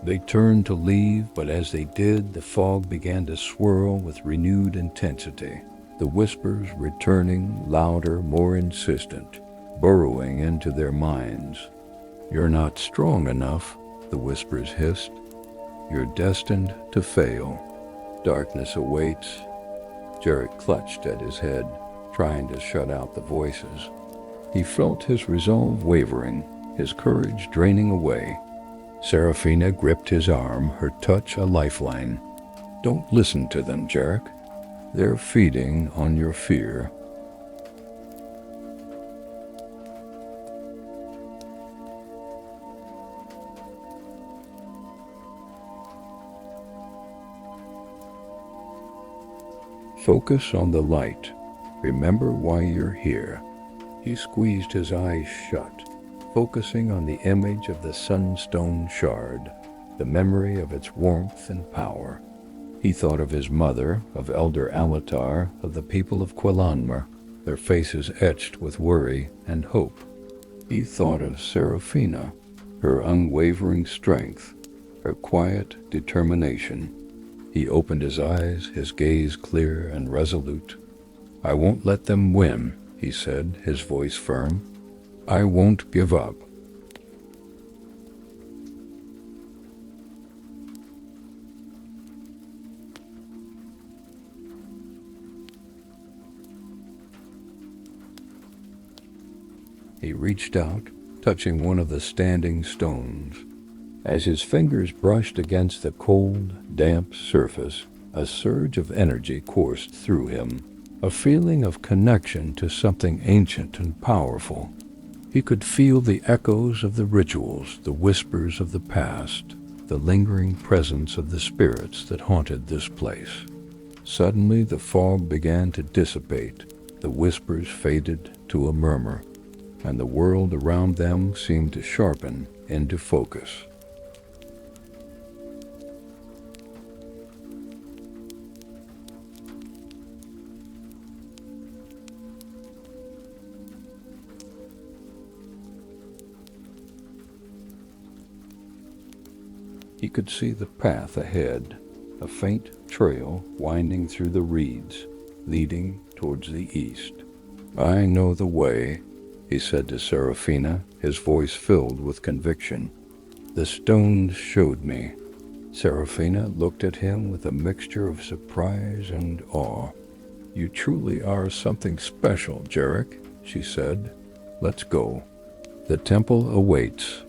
They turned to leave, but as they did, the fog began to swirl with renewed intensity, the whispers returning, louder, more insistent, burrowing into their minds. "You're not strong enough," the whispers hissed. "You're destined to fail. Darkness awaits." Jarek clutched at his head, trying to shut out the voices. He felt his resolve wavering, his courage draining away. Seraphina gripped his arm, her touch a lifeline. "Don't listen to them, Jarek. They're feeding on your fear." "Focus on the light. Remember why you're here." He squeezed his eyes shut, focusing on the image of the sunstone shard, the memory of its warmth and power. He thought of his mother, of Elder Alatar, of the people of Quelanmer, their faces etched with worry and hope. He thought of Seraphina, her unwavering strength, her quiet determination. He opened his eyes, his gaze clear and resolute. "I won't let them win," he said, his voice firm. "I won't give up." He reached out, touching one of the standing stones. As his fingers brushed against the cold, damp surface, a surge of energy coursed through him, a feeling of connection to something ancient and powerful. He could feel the echoes of the rituals, the whispers of the past, the lingering presence of the spirits that haunted this place. Suddenly the fog began to dissipate, the whispers faded to a murmur, and the world around them seemed to sharpen into focus. He could see the path ahead, a faint trail winding through the reeds, leading towards the east. "I know the way," he said to Seraphina, his voice filled with conviction. "The stones showed me." Seraphina looked at him with a mixture of surprise and awe. "You truly are something special, Jarek," she said. "Let's go. The temple awaits."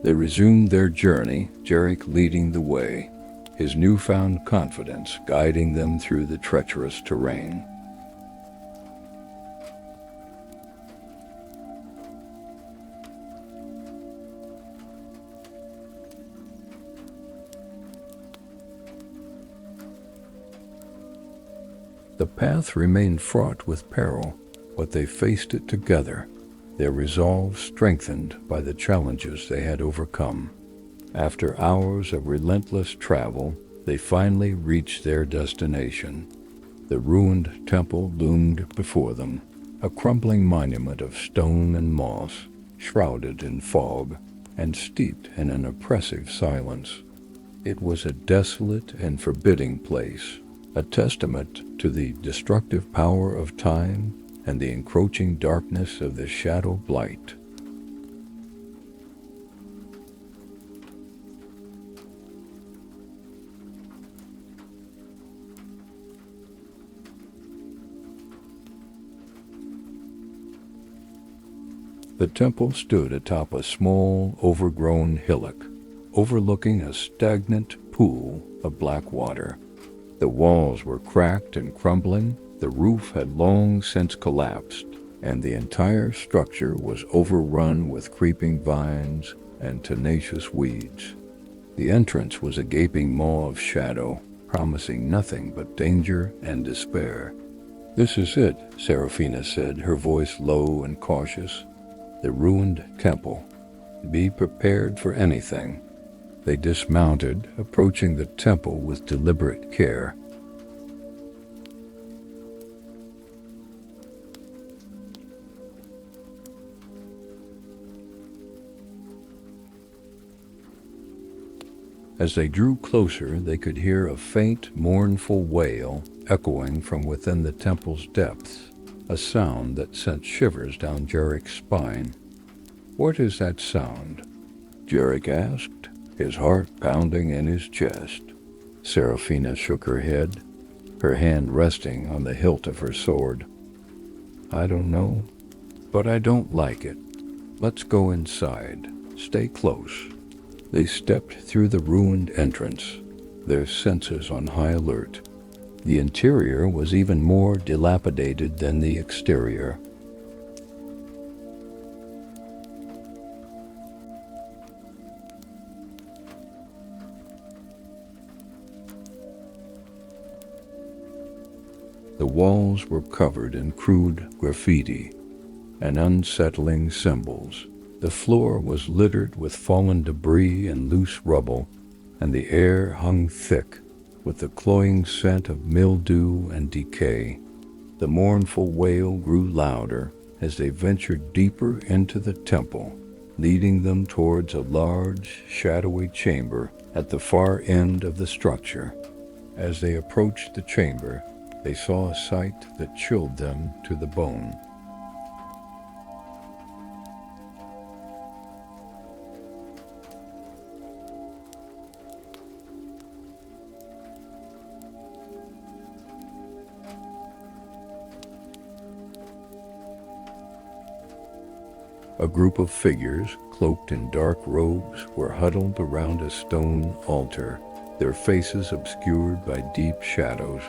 They resumed their journey, Jarek leading the way, his newfound confidence guiding them through the treacherous terrain. The path remained fraught with peril, but they faced it together, their resolve strengthened by the challenges they had overcome. After hours of relentless travel, they finally reached their destination. The ruined temple loomed before them, a crumbling monument of stone and moss, shrouded in fog and steeped in an oppressive silence. It was a desolate and forbidding place, a testament to the destructive power of time and the encroaching darkness of the shadow blight. The temple stood atop a small, overgrown hillock, overlooking a stagnant pool of black water. The walls were cracked and crumbling, the roof had long since collapsed, and the entire structure was overrun with creeping vines and tenacious weeds. The entrance was a gaping maw of shadow, promising nothing but danger and despair. "This is it," Seraphina said, her voice low and cautious. "The ruined temple. Be prepared for anything." They dismounted, approaching the temple with deliberate care. As they drew closer, they could hear a faint, mournful wail echoing from within the temple's depths, a sound that sent shivers down Jarek's spine. "What is that sound?" Jarek asked, his heart pounding in his chest. Seraphina shook her head, her hand resting on the hilt of her sword. "I don't know, but I don't like it. Let's go inside. Stay close." They stepped through the ruined entrance, their senses on high alert. The interior was even more dilapidated than the exterior. The walls were covered in crude graffiti and unsettling symbols. The floor was littered with fallen debris and loose rubble, and the air hung thick with the cloying scent of mildew and decay. The mournful wail grew louder as they ventured deeper into the temple, leading them towards a large, shadowy chamber at the far end of the structure. As they approached the chamber, they saw a sight that chilled them to the bone. A group of figures, cloaked in dark robes, were huddled around a stone altar, their faces obscured by deep shadows.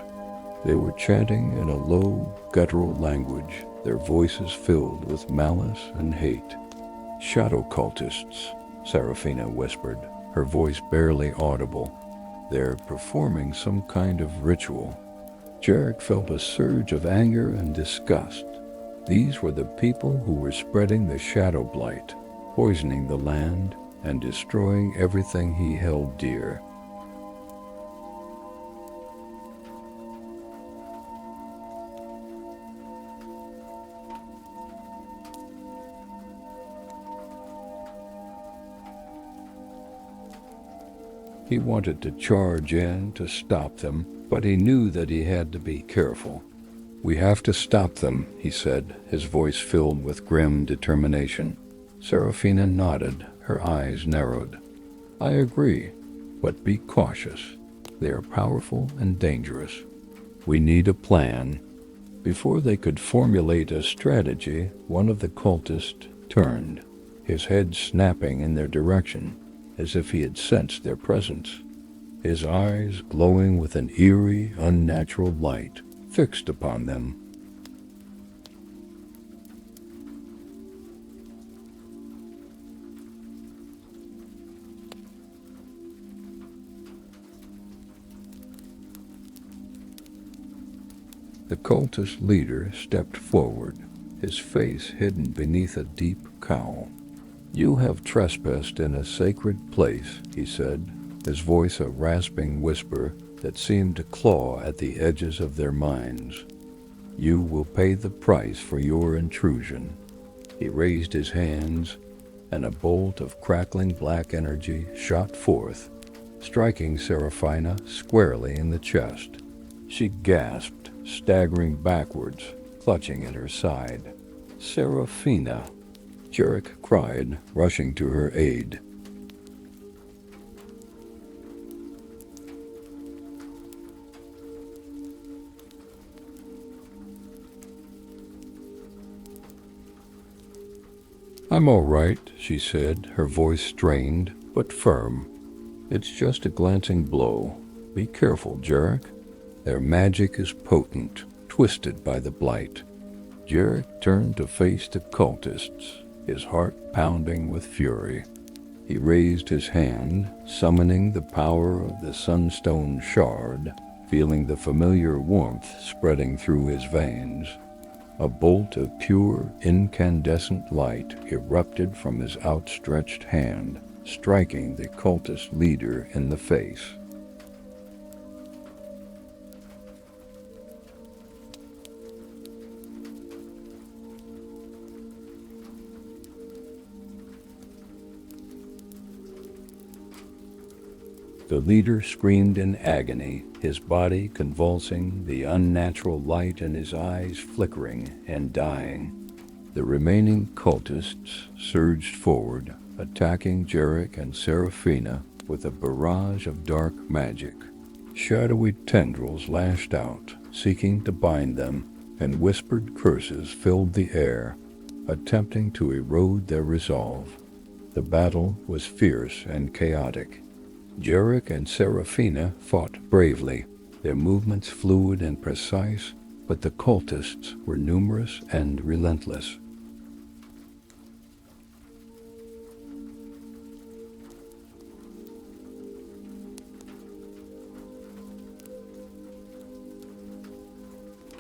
They were chanting in a low, guttural language, their voices filled with malice and hate. "Shadow cultists," Seraphina whispered, her voice barely audible. "They're performing some kind of ritual." Jarek felt a surge of anger and disgust. These were the people who were spreading the shadow blight, poisoning the land and destroying everything he held dear. He wanted to charge in to stop them, but he knew that he had to be careful. "We have to stop them," he said, his voice filled with grim determination. Seraphina nodded, her eyes narrowed. "I agree, but be cautious. They are powerful and dangerous. We need a plan." Before they could formulate a strategy, one of the cultists turned, his head snapping in their direction, as if he had sensed their presence. His eyes glowing with an eerie, unnatural light, fixed upon them. The cultist leader stepped forward, his face hidden beneath a deep cowl. "You have trespassed in a sacred place," he said, his voice a rasping whisper that seemed to claw at the edges of their minds. "You will pay the price for your intrusion." He raised his hands, and a bolt of crackling black energy shot forth, striking Seraphina squarely in the chest. She gasped, staggering backwards, clutching at her side. "Seraphina!" Jarek cried, rushing to her aid. "I'm all right," she said, her voice strained but firm. "It's just a glancing blow. Be careful, Jarek. Their magic is potent, twisted by the blight." Jarek turned to face the cultists, his heart pounding with fury. He raised his hand, summoning the power of the sunstone shard, feeling the familiar warmth spreading through his veins. A bolt of pure, incandescent light erupted from his outstretched hand, striking the cultist leader in the face. The leader screamed in agony, his body convulsing, the unnatural light in his eyes flickering and dying. The remaining cultists surged forward, attacking Jarek and Seraphina with a barrage of dark magic. Shadowy tendrils lashed out, seeking to bind them, and whispered curses filled the air, attempting to erode their resolve. The battle was fierce and chaotic. Jarek and Seraphina fought bravely, their movements fluid and precise, but the cultists were numerous and relentless.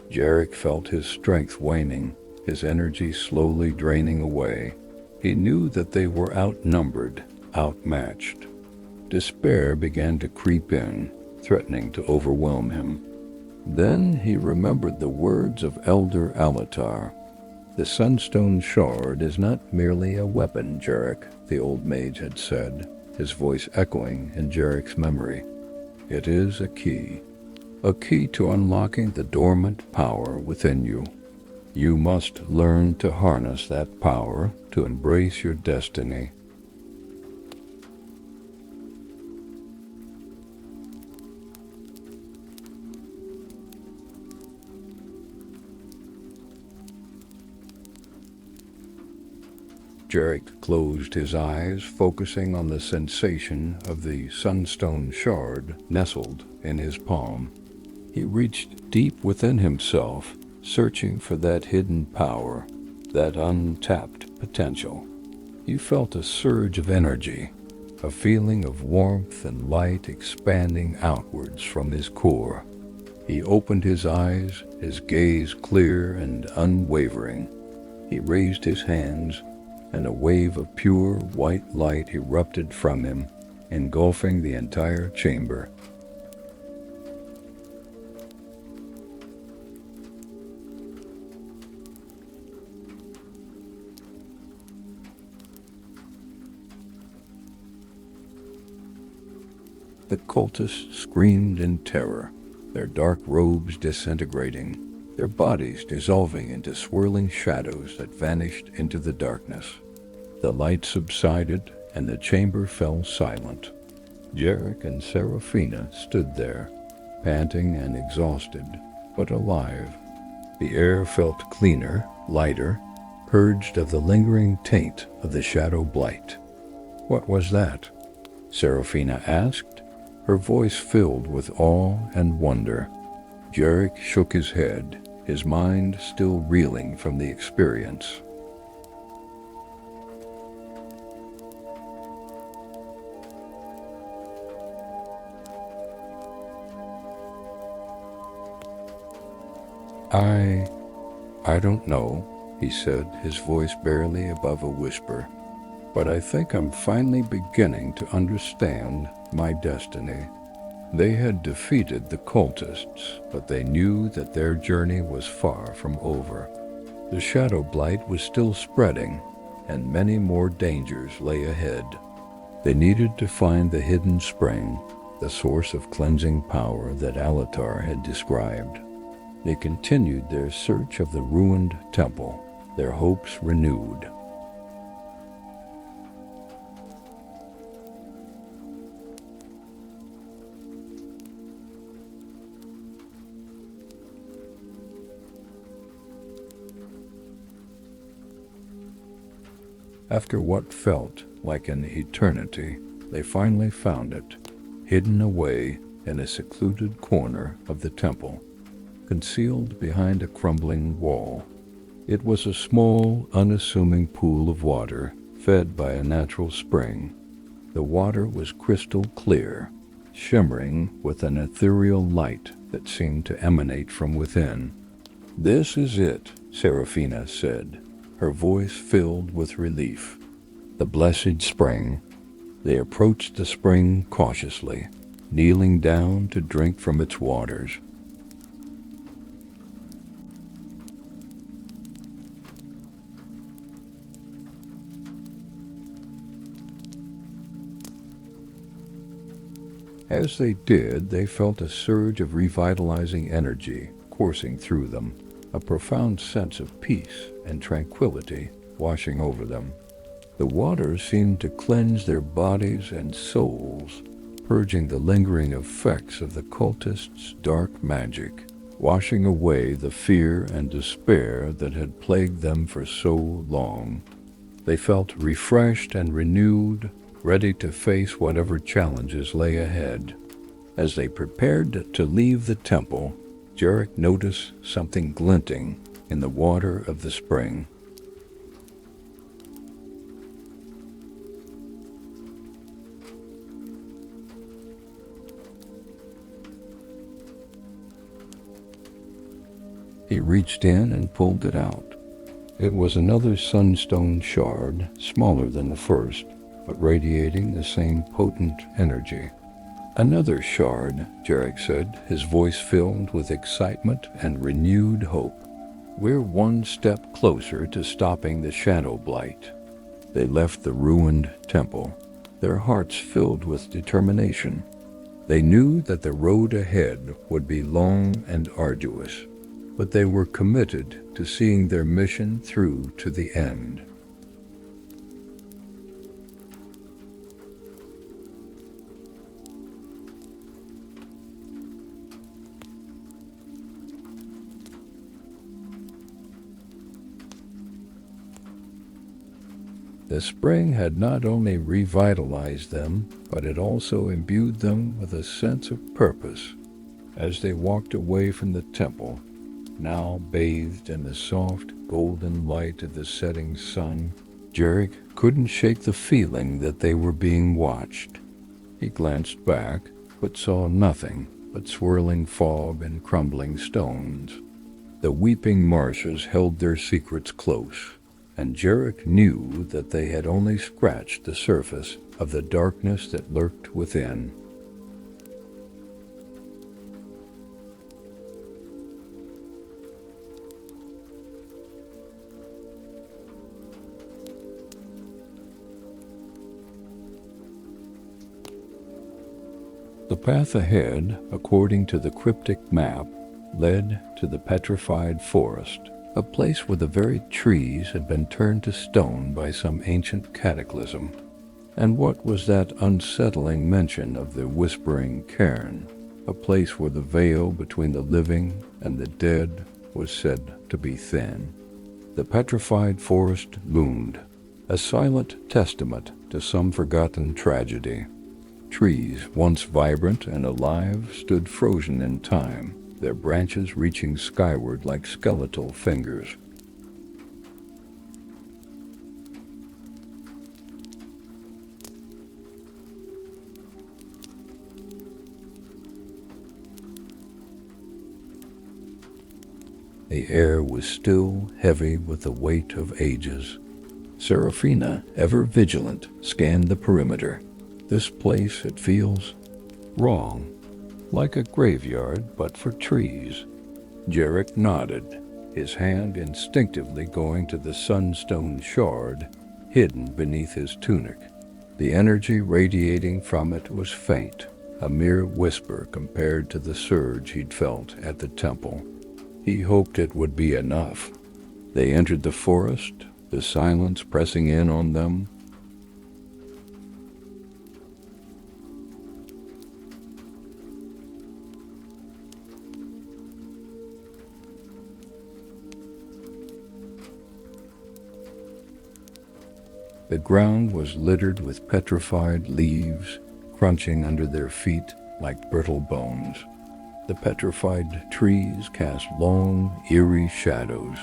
Jarek felt his strength waning, his energy slowly draining away. He knew that they were outnumbered, outmatched. Despair began to creep in, threatening to overwhelm him. Then he remembered the words of Elder Alatar. "The sunstone shard is not merely a weapon, Jarek," the old mage had said, his voice echoing in Jarek's memory. "It is a key to unlocking the dormant power within you. You must learn to harness that power to embrace your destiny." Jarek closed his eyes, focusing on the sensation of the sunstone shard nestled in his palm. He reached deep within himself, searching for that hidden power, that untapped potential. He felt a surge of energy, a feeling of warmth and light expanding outwards from his core. He opened his eyes, his gaze clear and unwavering. He raised his hands, and a wave of pure white light erupted from him, engulfing the entire chamber. The cultists screamed in terror, their dark robes disintegrating, their bodies dissolving into swirling shadows that vanished into the darkness. The light subsided, and the chamber fell silent. Jarek and Seraphina stood there, panting and exhausted, but alive. The air felt cleaner, lighter, purged of the lingering taint of the shadow blight. "What was that?" Seraphina asked, her voice filled with awe and wonder. Jarek shook his head, his mind still reeling from the experience. I I don't know, he said, his voice barely above a whisper, but I think I'm finally beginning to understand my destiny. They had defeated the cultists, but they knew that their journey was far from over. The shadow blight was still spreading, and many more dangers lay ahead. They needed to find the hidden spring, the source of cleansing power that Alatar had described. They continued their search of the ruined temple, their hopes renewed. After what felt like an eternity, they finally found it, hidden away in a secluded corner of the temple, concealed behind a crumbling wall. It was a small, unassuming pool of water fed by a natural spring. The water was crystal clear, shimmering with an ethereal light that seemed to emanate from within. "This is it," Seraphina said, her voice filled with relief. "The blessed spring." They approached the spring cautiously, kneeling down to drink from its waters. As they did, they felt a surge of revitalizing energy coursing through them, a profound sense of peace and tranquility washing over them. The water seemed to cleanse their bodies and souls, purging the lingering effects of the cultists' dark magic, washing away the fear and despair that had plagued them for so long. They felt refreshed and renewed, ready to face whatever challenges lay ahead. As they prepared to leave the temple, Jarek noticed something glinting in the water of the spring. He reached in and pulled it out. It was another sunstone shard, smaller than the first, but radiating the same potent energy. "Another shard," Jarek said, his voice filled with excitement and renewed hope. "We're one step closer to stopping the shadow blight." They left the ruined temple, their hearts filled with determination. They knew that the road ahead would be long and arduous, but they were committed to seeing their mission through to the end. The spring had not only revitalized them, but it also imbued them with a sense of purpose. As they walked away from the temple, now bathed in the soft, golden light of the setting sun, Jarek couldn't shake the feeling that they were being watched. He glanced back, but saw nothing but swirling fog and crumbling stones. The weeping marshes held their secrets close, and Jarek knew that they had only scratched the surface of the darkness that lurked within. The path ahead, according to the cryptic map, led to the petrified forest, a place where the very trees had been turned to stone by some ancient cataclysm. And what was that unsettling mention of the whispering cairn, a place where the veil between the living and the dead was said to be thin? The petrified forest loomed, a silent testament to some forgotten tragedy. Trees, once vibrant and alive, stood frozen in time, their branches reaching skyward like skeletal fingers. The air was still heavy with the weight of ages. Serafina, ever vigilant, scanned the perimeter. This place, it feels wrong, like a graveyard but for trees. Jarek nodded, his hand instinctively going to the sunstone shard hidden beneath his tunic. The energy radiating from it was faint, a mere whisper compared to the surge he'd felt at the temple. He hoped it would be enough. They entered the forest, the silence pressing in on them. The ground was littered with petrified leaves, crunching under their feet like brittle bones. The petrified trees cast long, eerie shadows,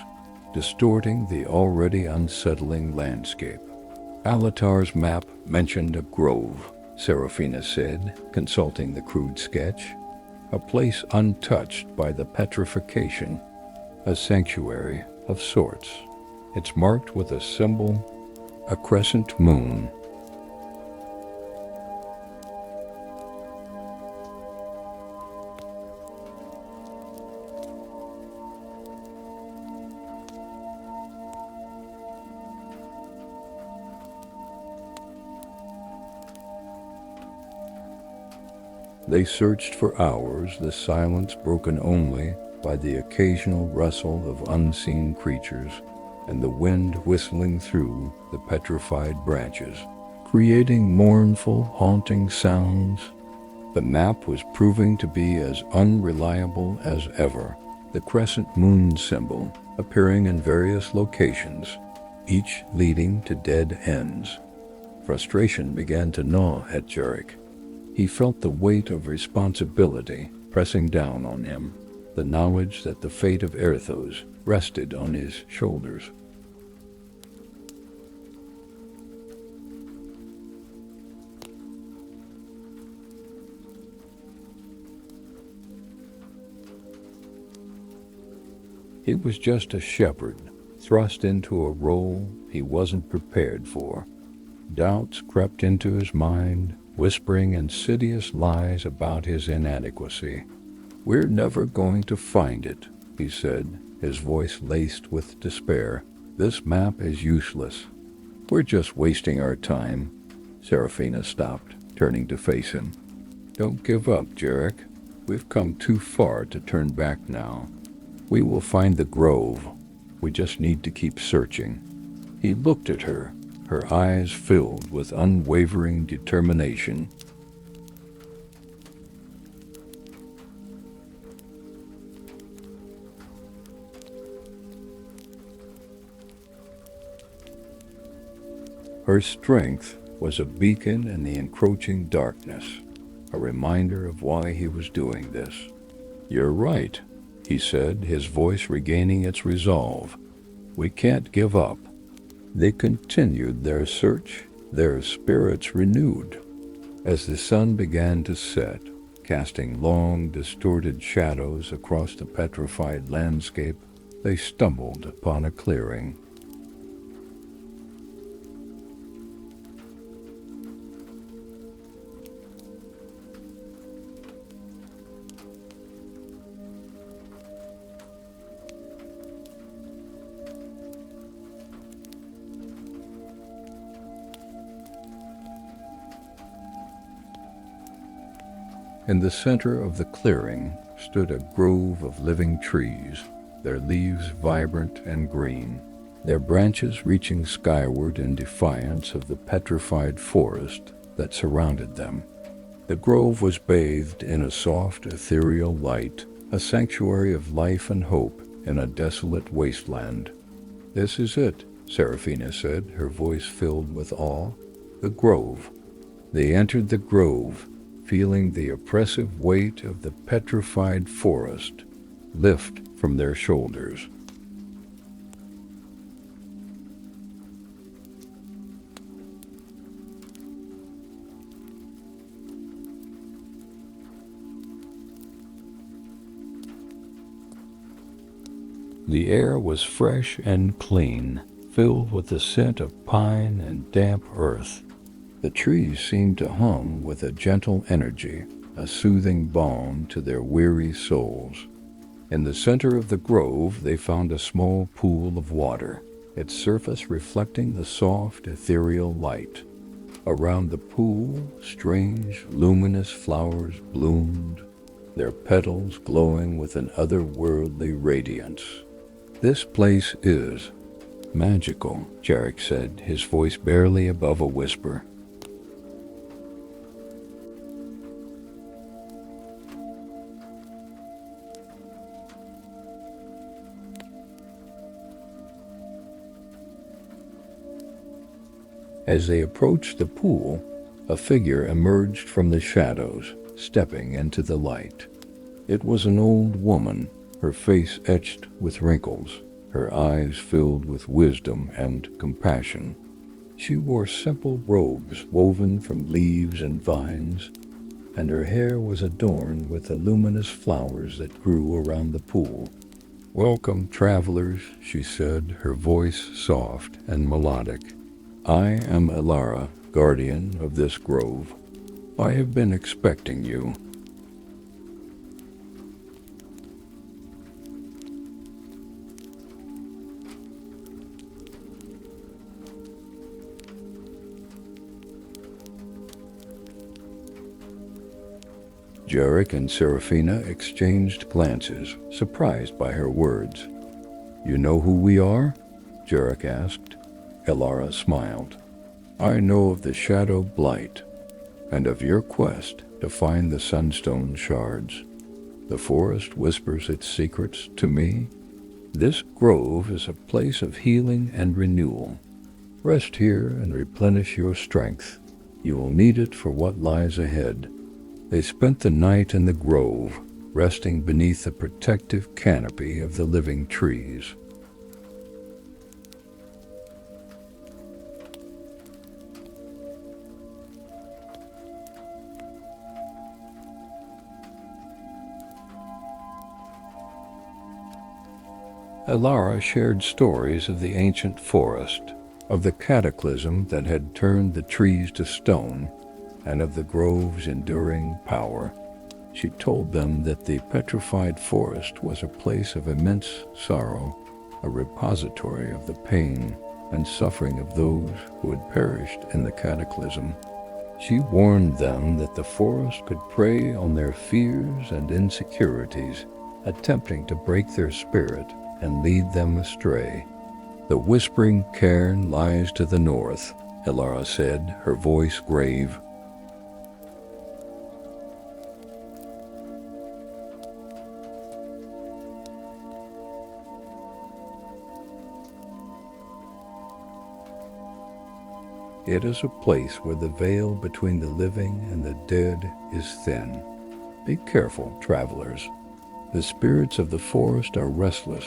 distorting the already unsettling landscape. Alatar's map mentioned a grove, Serafina said, consulting the crude sketch. A place untouched by the petrification, a sanctuary of sorts. It's marked with a symbol, a crescent moon. They searched for hours, the silence broken only by the occasional rustle of unseen creatures and the wind whistling through the petrified branches, creating mournful, haunting sounds. The map was proving to be as unreliable as ever, the crescent moon symbol appearing in various locations, each leading to dead ends. Frustration began to gnaw at Jarek. He felt the weight of responsibility pressing down on him, the knowledge that the fate of Erthos rested on his shoulders. He was just a shepherd, thrust into a role he wasn't prepared for. Doubts crept into his mind, whispering insidious lies about his inadequacy. "We're never going to find it," he said, his voice laced with despair. "This map is useless. We're just wasting our time." Serafina stopped, turning to face him. "Don't give up, Jarek. We've come too far to turn back now. We will find the grove. We just need to keep searching." He looked at her, her eyes filled with unwavering determination. Her strength was a beacon in the encroaching darkness, a reminder of why he was doing this. "You're right," he said, his voice regaining its resolve. "We can't give up." They continued their search, their spirits renewed. As the sun began to set, casting long, distorted shadows across the petrified landscape, they stumbled upon a clearing. In the center of the clearing stood a grove of living trees, their leaves vibrant and green, their branches reaching skyward in defiance of the petrified forest that surrounded them. The grove was bathed in a soft, ethereal light, a sanctuary of life and hope in a desolate wasteland. "This is it," Serafina said, her voice filled with awe. "The grove." They entered the grove, feeling the oppressive weight of the petrified forest lift from their shoulders. The air was fresh and clean, filled with the scent of pine and damp earth. The trees seemed to hum with a gentle energy, a soothing balm to their weary souls. In the center of the grove they found a small pool of water, its surface reflecting the soft, ethereal light. Around the pool, strange, luminous flowers bloomed, their petals glowing with an otherworldly radiance. "This place is magical," Jarek said, his voice barely above a whisper. As they approached the pool, a figure emerged from the shadows, stepping into the light. It was an old woman, her face etched with wrinkles, her eyes filled with wisdom and compassion. She wore simple robes woven from leaves and vines, and her hair was adorned with the luminous flowers that grew around the pool. "Welcome, travelers," she said, her voice soft and melodic. "I am Elara, guardian of this grove. I have been expecting you." Jarek and Serafina exchanged glances, surprised by her words. "You know who we are?" Jarek asked. Elara smiled. "I know of the Shadow Blight, and of your quest to find the Sunstone Shards. The forest whispers its secrets to me. This grove is a place of healing and renewal. Rest here and replenish your strength. You will need it for what lies ahead." They spent the night in the grove, resting beneath the protective canopy of the living trees. Elara shared stories of the ancient forest, of the cataclysm that had turned the trees to stone, and of the grove's enduring power. She told them that the petrified forest was a place of immense sorrow, a repository of the pain and suffering of those who had perished in the cataclysm. She warned them that the forest could prey on their fears and insecurities, attempting to break their spirit and lead them astray. "The Whispering Cairn lies to the north," Elara said, her voice grave. "It is a place where the veil between the living and the dead is thin. Be careful, travelers. The spirits of the forest are restless,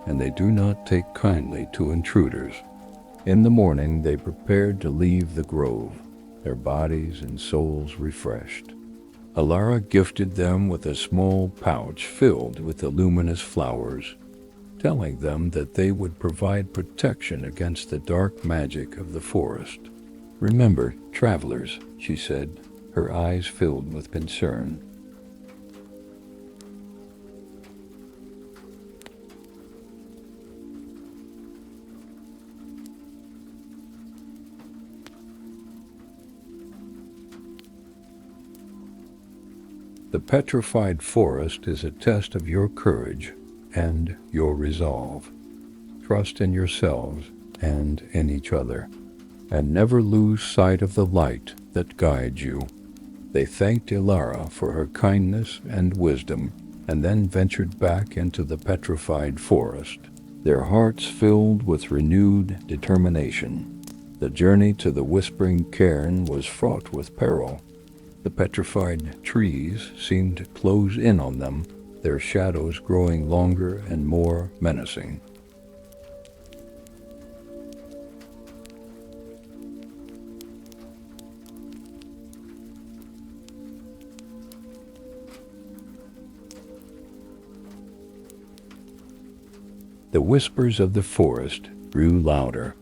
and they do not take kindly to intruders." In the morning they prepared to leave the grove, their bodies and souls refreshed. Elara gifted them with a small pouch filled with the luminous flowers, telling them that they would provide protection against the dark magic of the forest. "Remember, travelers," she said, her eyes filled with concern. "The petrified forest is a test of your courage and your resolve. Trust in yourselves and in each other, and never lose sight of the light that guides you." They thanked Elara for her kindness and wisdom, and then ventured back into the petrified forest, their hearts filled with renewed determination. The journey to the Whispering Cairn was fraught with peril. The petrified trees seemed to close in on them, their shadows growing longer and more menacing. The whispers of the forest grew louder,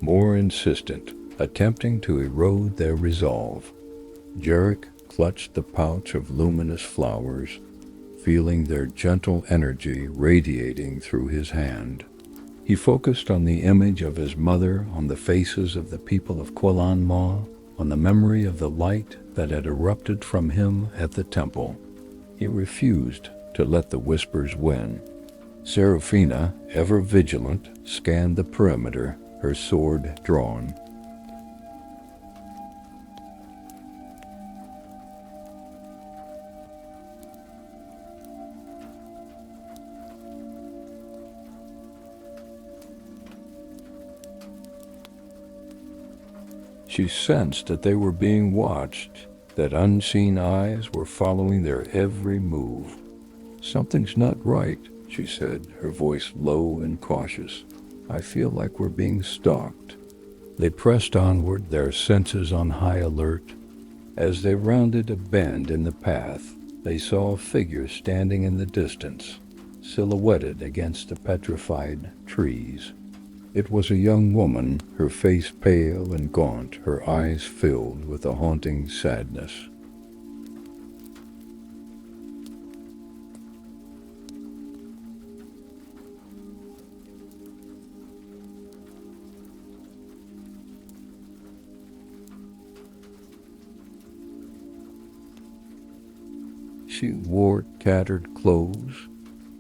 more insistent, attempting to erode their resolve. Jarek clutched the pouch of luminous flowers, feeling their gentle energy radiating through his hand. He focused on the image of his mother, on the faces of the people of Kualanma, on the memory of the light that had erupted from him at the temple. He refused to let the whispers win. Seraphina, ever vigilant, scanned the perimeter, her sword drawn. She sensed that they were being watched, that unseen eyes were following their every move. "Something's not right," she said, her voice low and cautious. "I feel like we're being stalked." They pressed onward, their senses on high alert. As they rounded a bend in the path, they saw a figure standing in the distance, silhouetted against the petrified trees. It was a young woman, her face pale and gaunt, her eyes filled with a haunting sadness. She wore tattered clothes,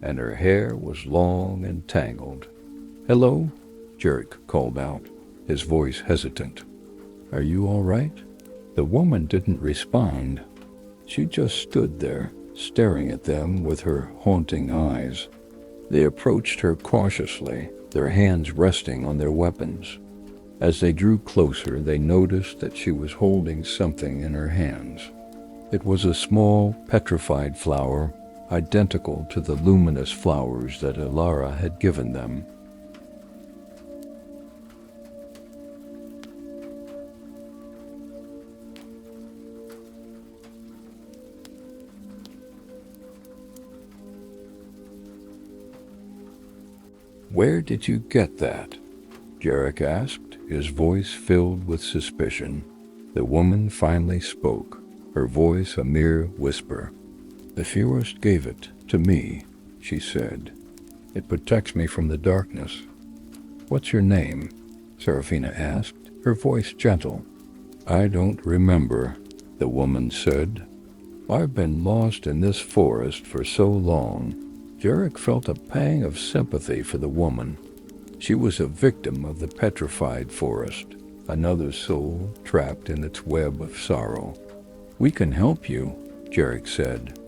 and her hair was long and tangled. "Hello?" Jarek called out, his voice hesitant. "Are you all right?" The woman didn't respond. She just stood there, staring at them with her haunting eyes. They approached her cautiously, their hands resting on their weapons. As they drew closer, they noticed that she was holding something in her hands. It was a small, petrified flower, identical to the luminous flowers that Ilara had given them. "Where did you get that?" Jarek asked, his voice filled with suspicion. The woman finally spoke, her voice a mere whisper. "The forest gave it to me," she said. "It protects me from the darkness." "What's your name?" Seraphina asked, her voice gentle. "I don't remember," the woman said. "I've been lost in this forest for so long." Jarek felt a pang of sympathy for the woman. She was a victim of the petrified forest, another soul trapped in its web of sorrow. "We can help you," Jarek said.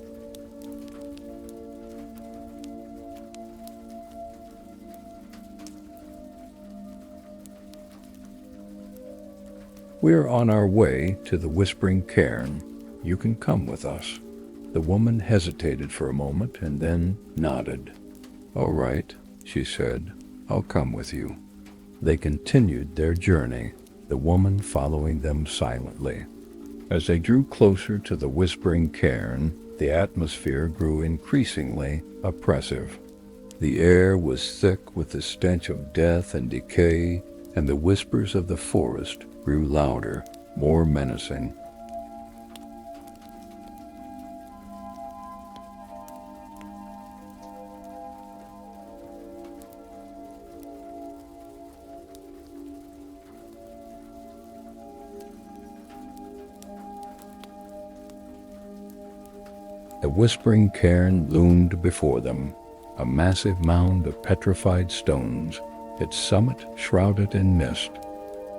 "We're on our way to the Whispering Cairn. You can come with us." The woman hesitated for a moment and then nodded. "All right," she said. "I'll come with you." They continued their journey, the woman following them silently. As they drew closer to the Whispering Cairn, the atmosphere grew increasingly oppressive. The air was thick with the stench of death and decay, and the whispers of the forest grew louder, more menacing. The Whispering Cairn loomed before them, a massive mound of petrified stones, its summit shrouded in mist.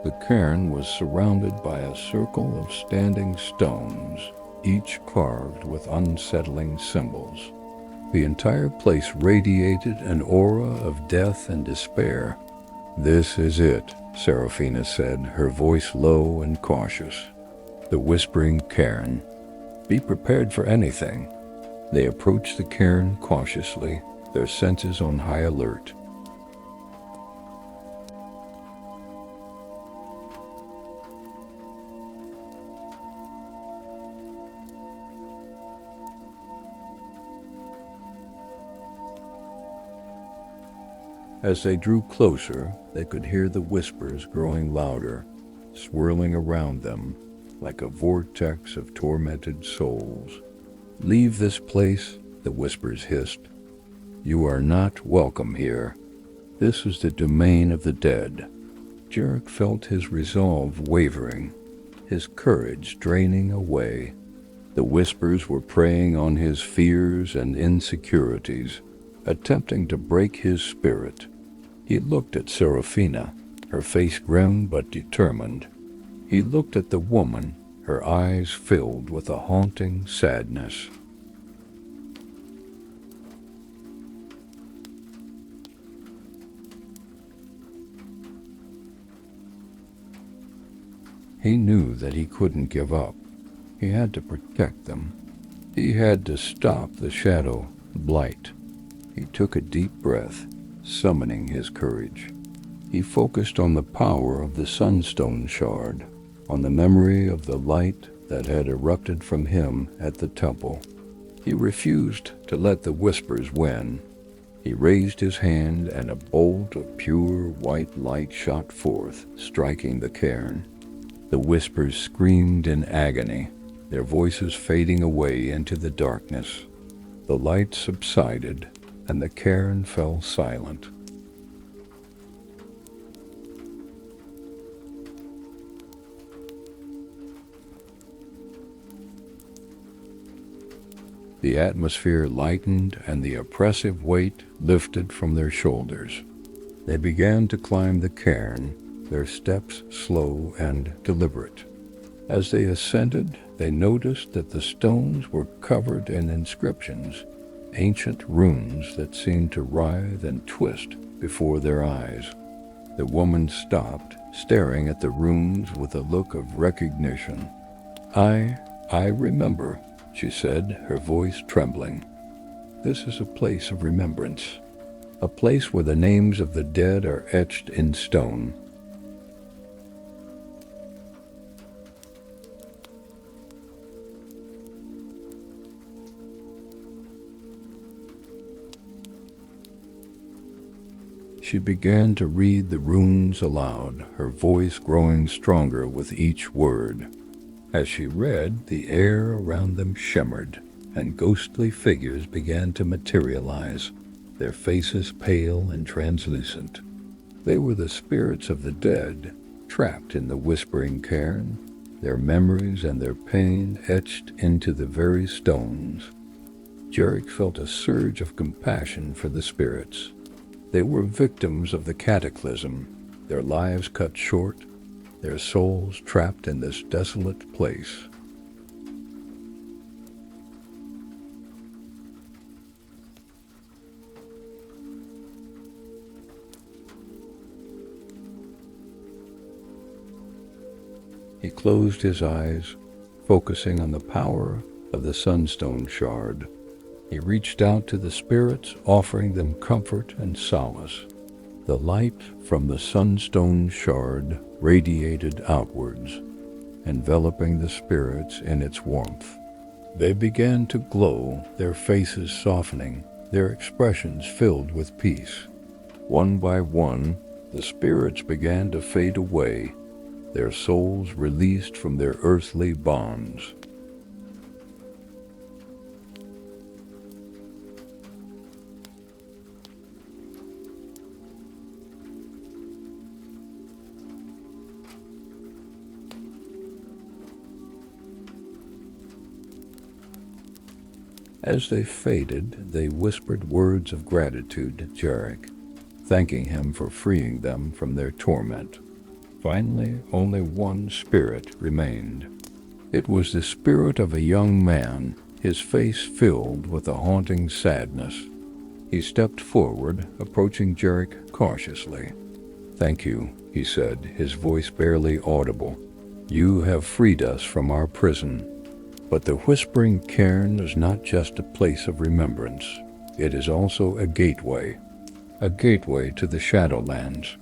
The cairn was surrounded by a circle of standing stones, each carved with unsettling symbols. The entire place radiated an aura of death and despair. "This is it," Seraphina said, her voice low and cautious. "The Whispering Cairn. Be prepared for anything." They approached the cairn cautiously, their senses on high alert. As they drew closer, they could hear the whispers growing louder, swirling around them like a vortex of tormented souls. "Leave this place," the whispers hissed. "You are not welcome here. This is the domain of the dead." Jarek felt his resolve wavering, his courage draining away. The whispers were preying on his fears and insecurities, attempting to break his spirit. He looked at Serafina, her face grim but determined. He looked at the woman, her eyes filled with a haunting sadness. He knew that he couldn't give up. He had to protect them. He had to stop the shadow blight. He took a deep breath, summoning his courage. He focused on the power of the sunstone shard, on the memory of the light that had erupted from him at the temple. He refused to let the whispers win. He raised his hand and a bolt of pure white light shot forth, striking the cairn. The whispers screamed in agony, their voices fading away into the darkness. The light subsided, and the cairn fell silent. The atmosphere lightened, and the oppressive weight lifted from their shoulders. They began to climb the cairn, their steps slow and deliberate. As they ascended, they noticed that the stones were covered in inscriptions, ancient runes that seemed to writhe and twist before their eyes. The woman stopped, staring at the runes with a look of recognition. I remember," she said, her voice trembling. "This is a place of remembrance, a place where the names of the dead are etched in stone." She began to read the runes aloud, her voice growing stronger with each word. As she read, the air around them shimmered, and ghostly figures began to materialize, their faces pale and translucent. They were the spirits of the dead, trapped in the whispering cairn, their memories and their pain etched into the very stones. Jarek felt a surge of compassion for the spirits. They were victims of the cataclysm, their lives cut short, their souls trapped in this desolate place. He closed his eyes, focusing on the power of the sunstone shard. He reached out to the spirits, offering them comfort and solace. The light from the sunstone shard radiated outwards, enveloping the spirits in its warmth. They began to glow, their faces softening, their expressions filled with peace. One by one, the spirits began to fade away, their souls released from their earthly bonds. As they faded, they whispered words of gratitude to Jarek, thanking him for freeing them from their torment. Finally, only one spirit remained. It was the spirit of a young man, his face filled with a haunting sadness. He stepped forward, approaching Jarek cautiously. "Thank you," he said, his voice barely audible. "You have freed us from our prison. But the Whispering Cairn is not just a place of remembrance. It is also a gateway to the Shadowlands."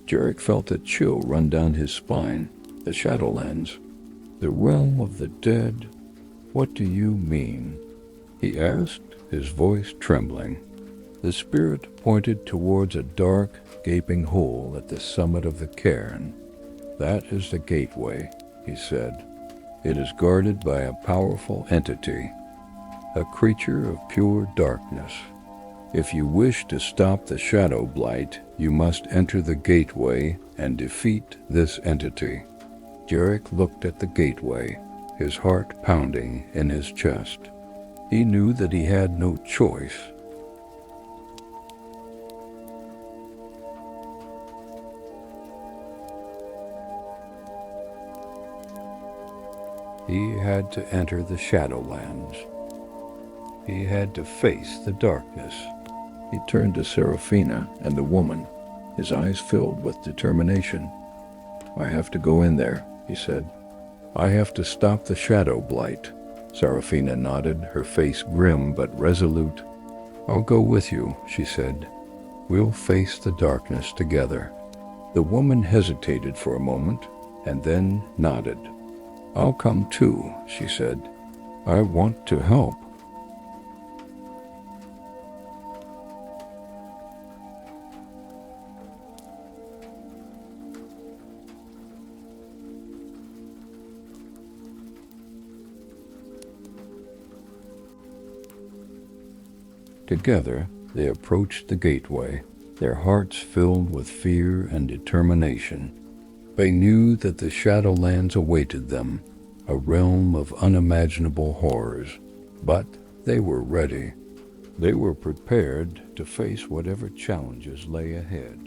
Jarek felt a chill run down his spine. The Shadowlands. The realm of the dead. What do you mean? He asked, his voice trembling. The spirit pointed towards a dark, gaping hole at the summit of the cairn. That is the gateway, he said. It is guarded by a powerful entity, a creature of pure darkness. If you wish to stop the shadow blight, you must enter the gateway and defeat this entity. Jarek looked at the gateway, his heart pounding in his chest. He knew that he had no choice. He had to enter the Shadowlands. He had to face the darkness. He turned to Seraphina and the woman, his eyes filled with determination. I have to go in there, he said. I have to stop the shadow blight. Seraphina nodded, her face grim but resolute. I'll go with you, she said. We'll face the darkness together. The woman hesitated for a moment and then nodded. I'll come too, she said. I want to help. Together, they approached the gateway, their hearts filled with fear and determination. They knew that the Shadowlands awaited them, a realm of unimaginable horrors. But they were ready. They were prepared to face whatever challenges lay ahead.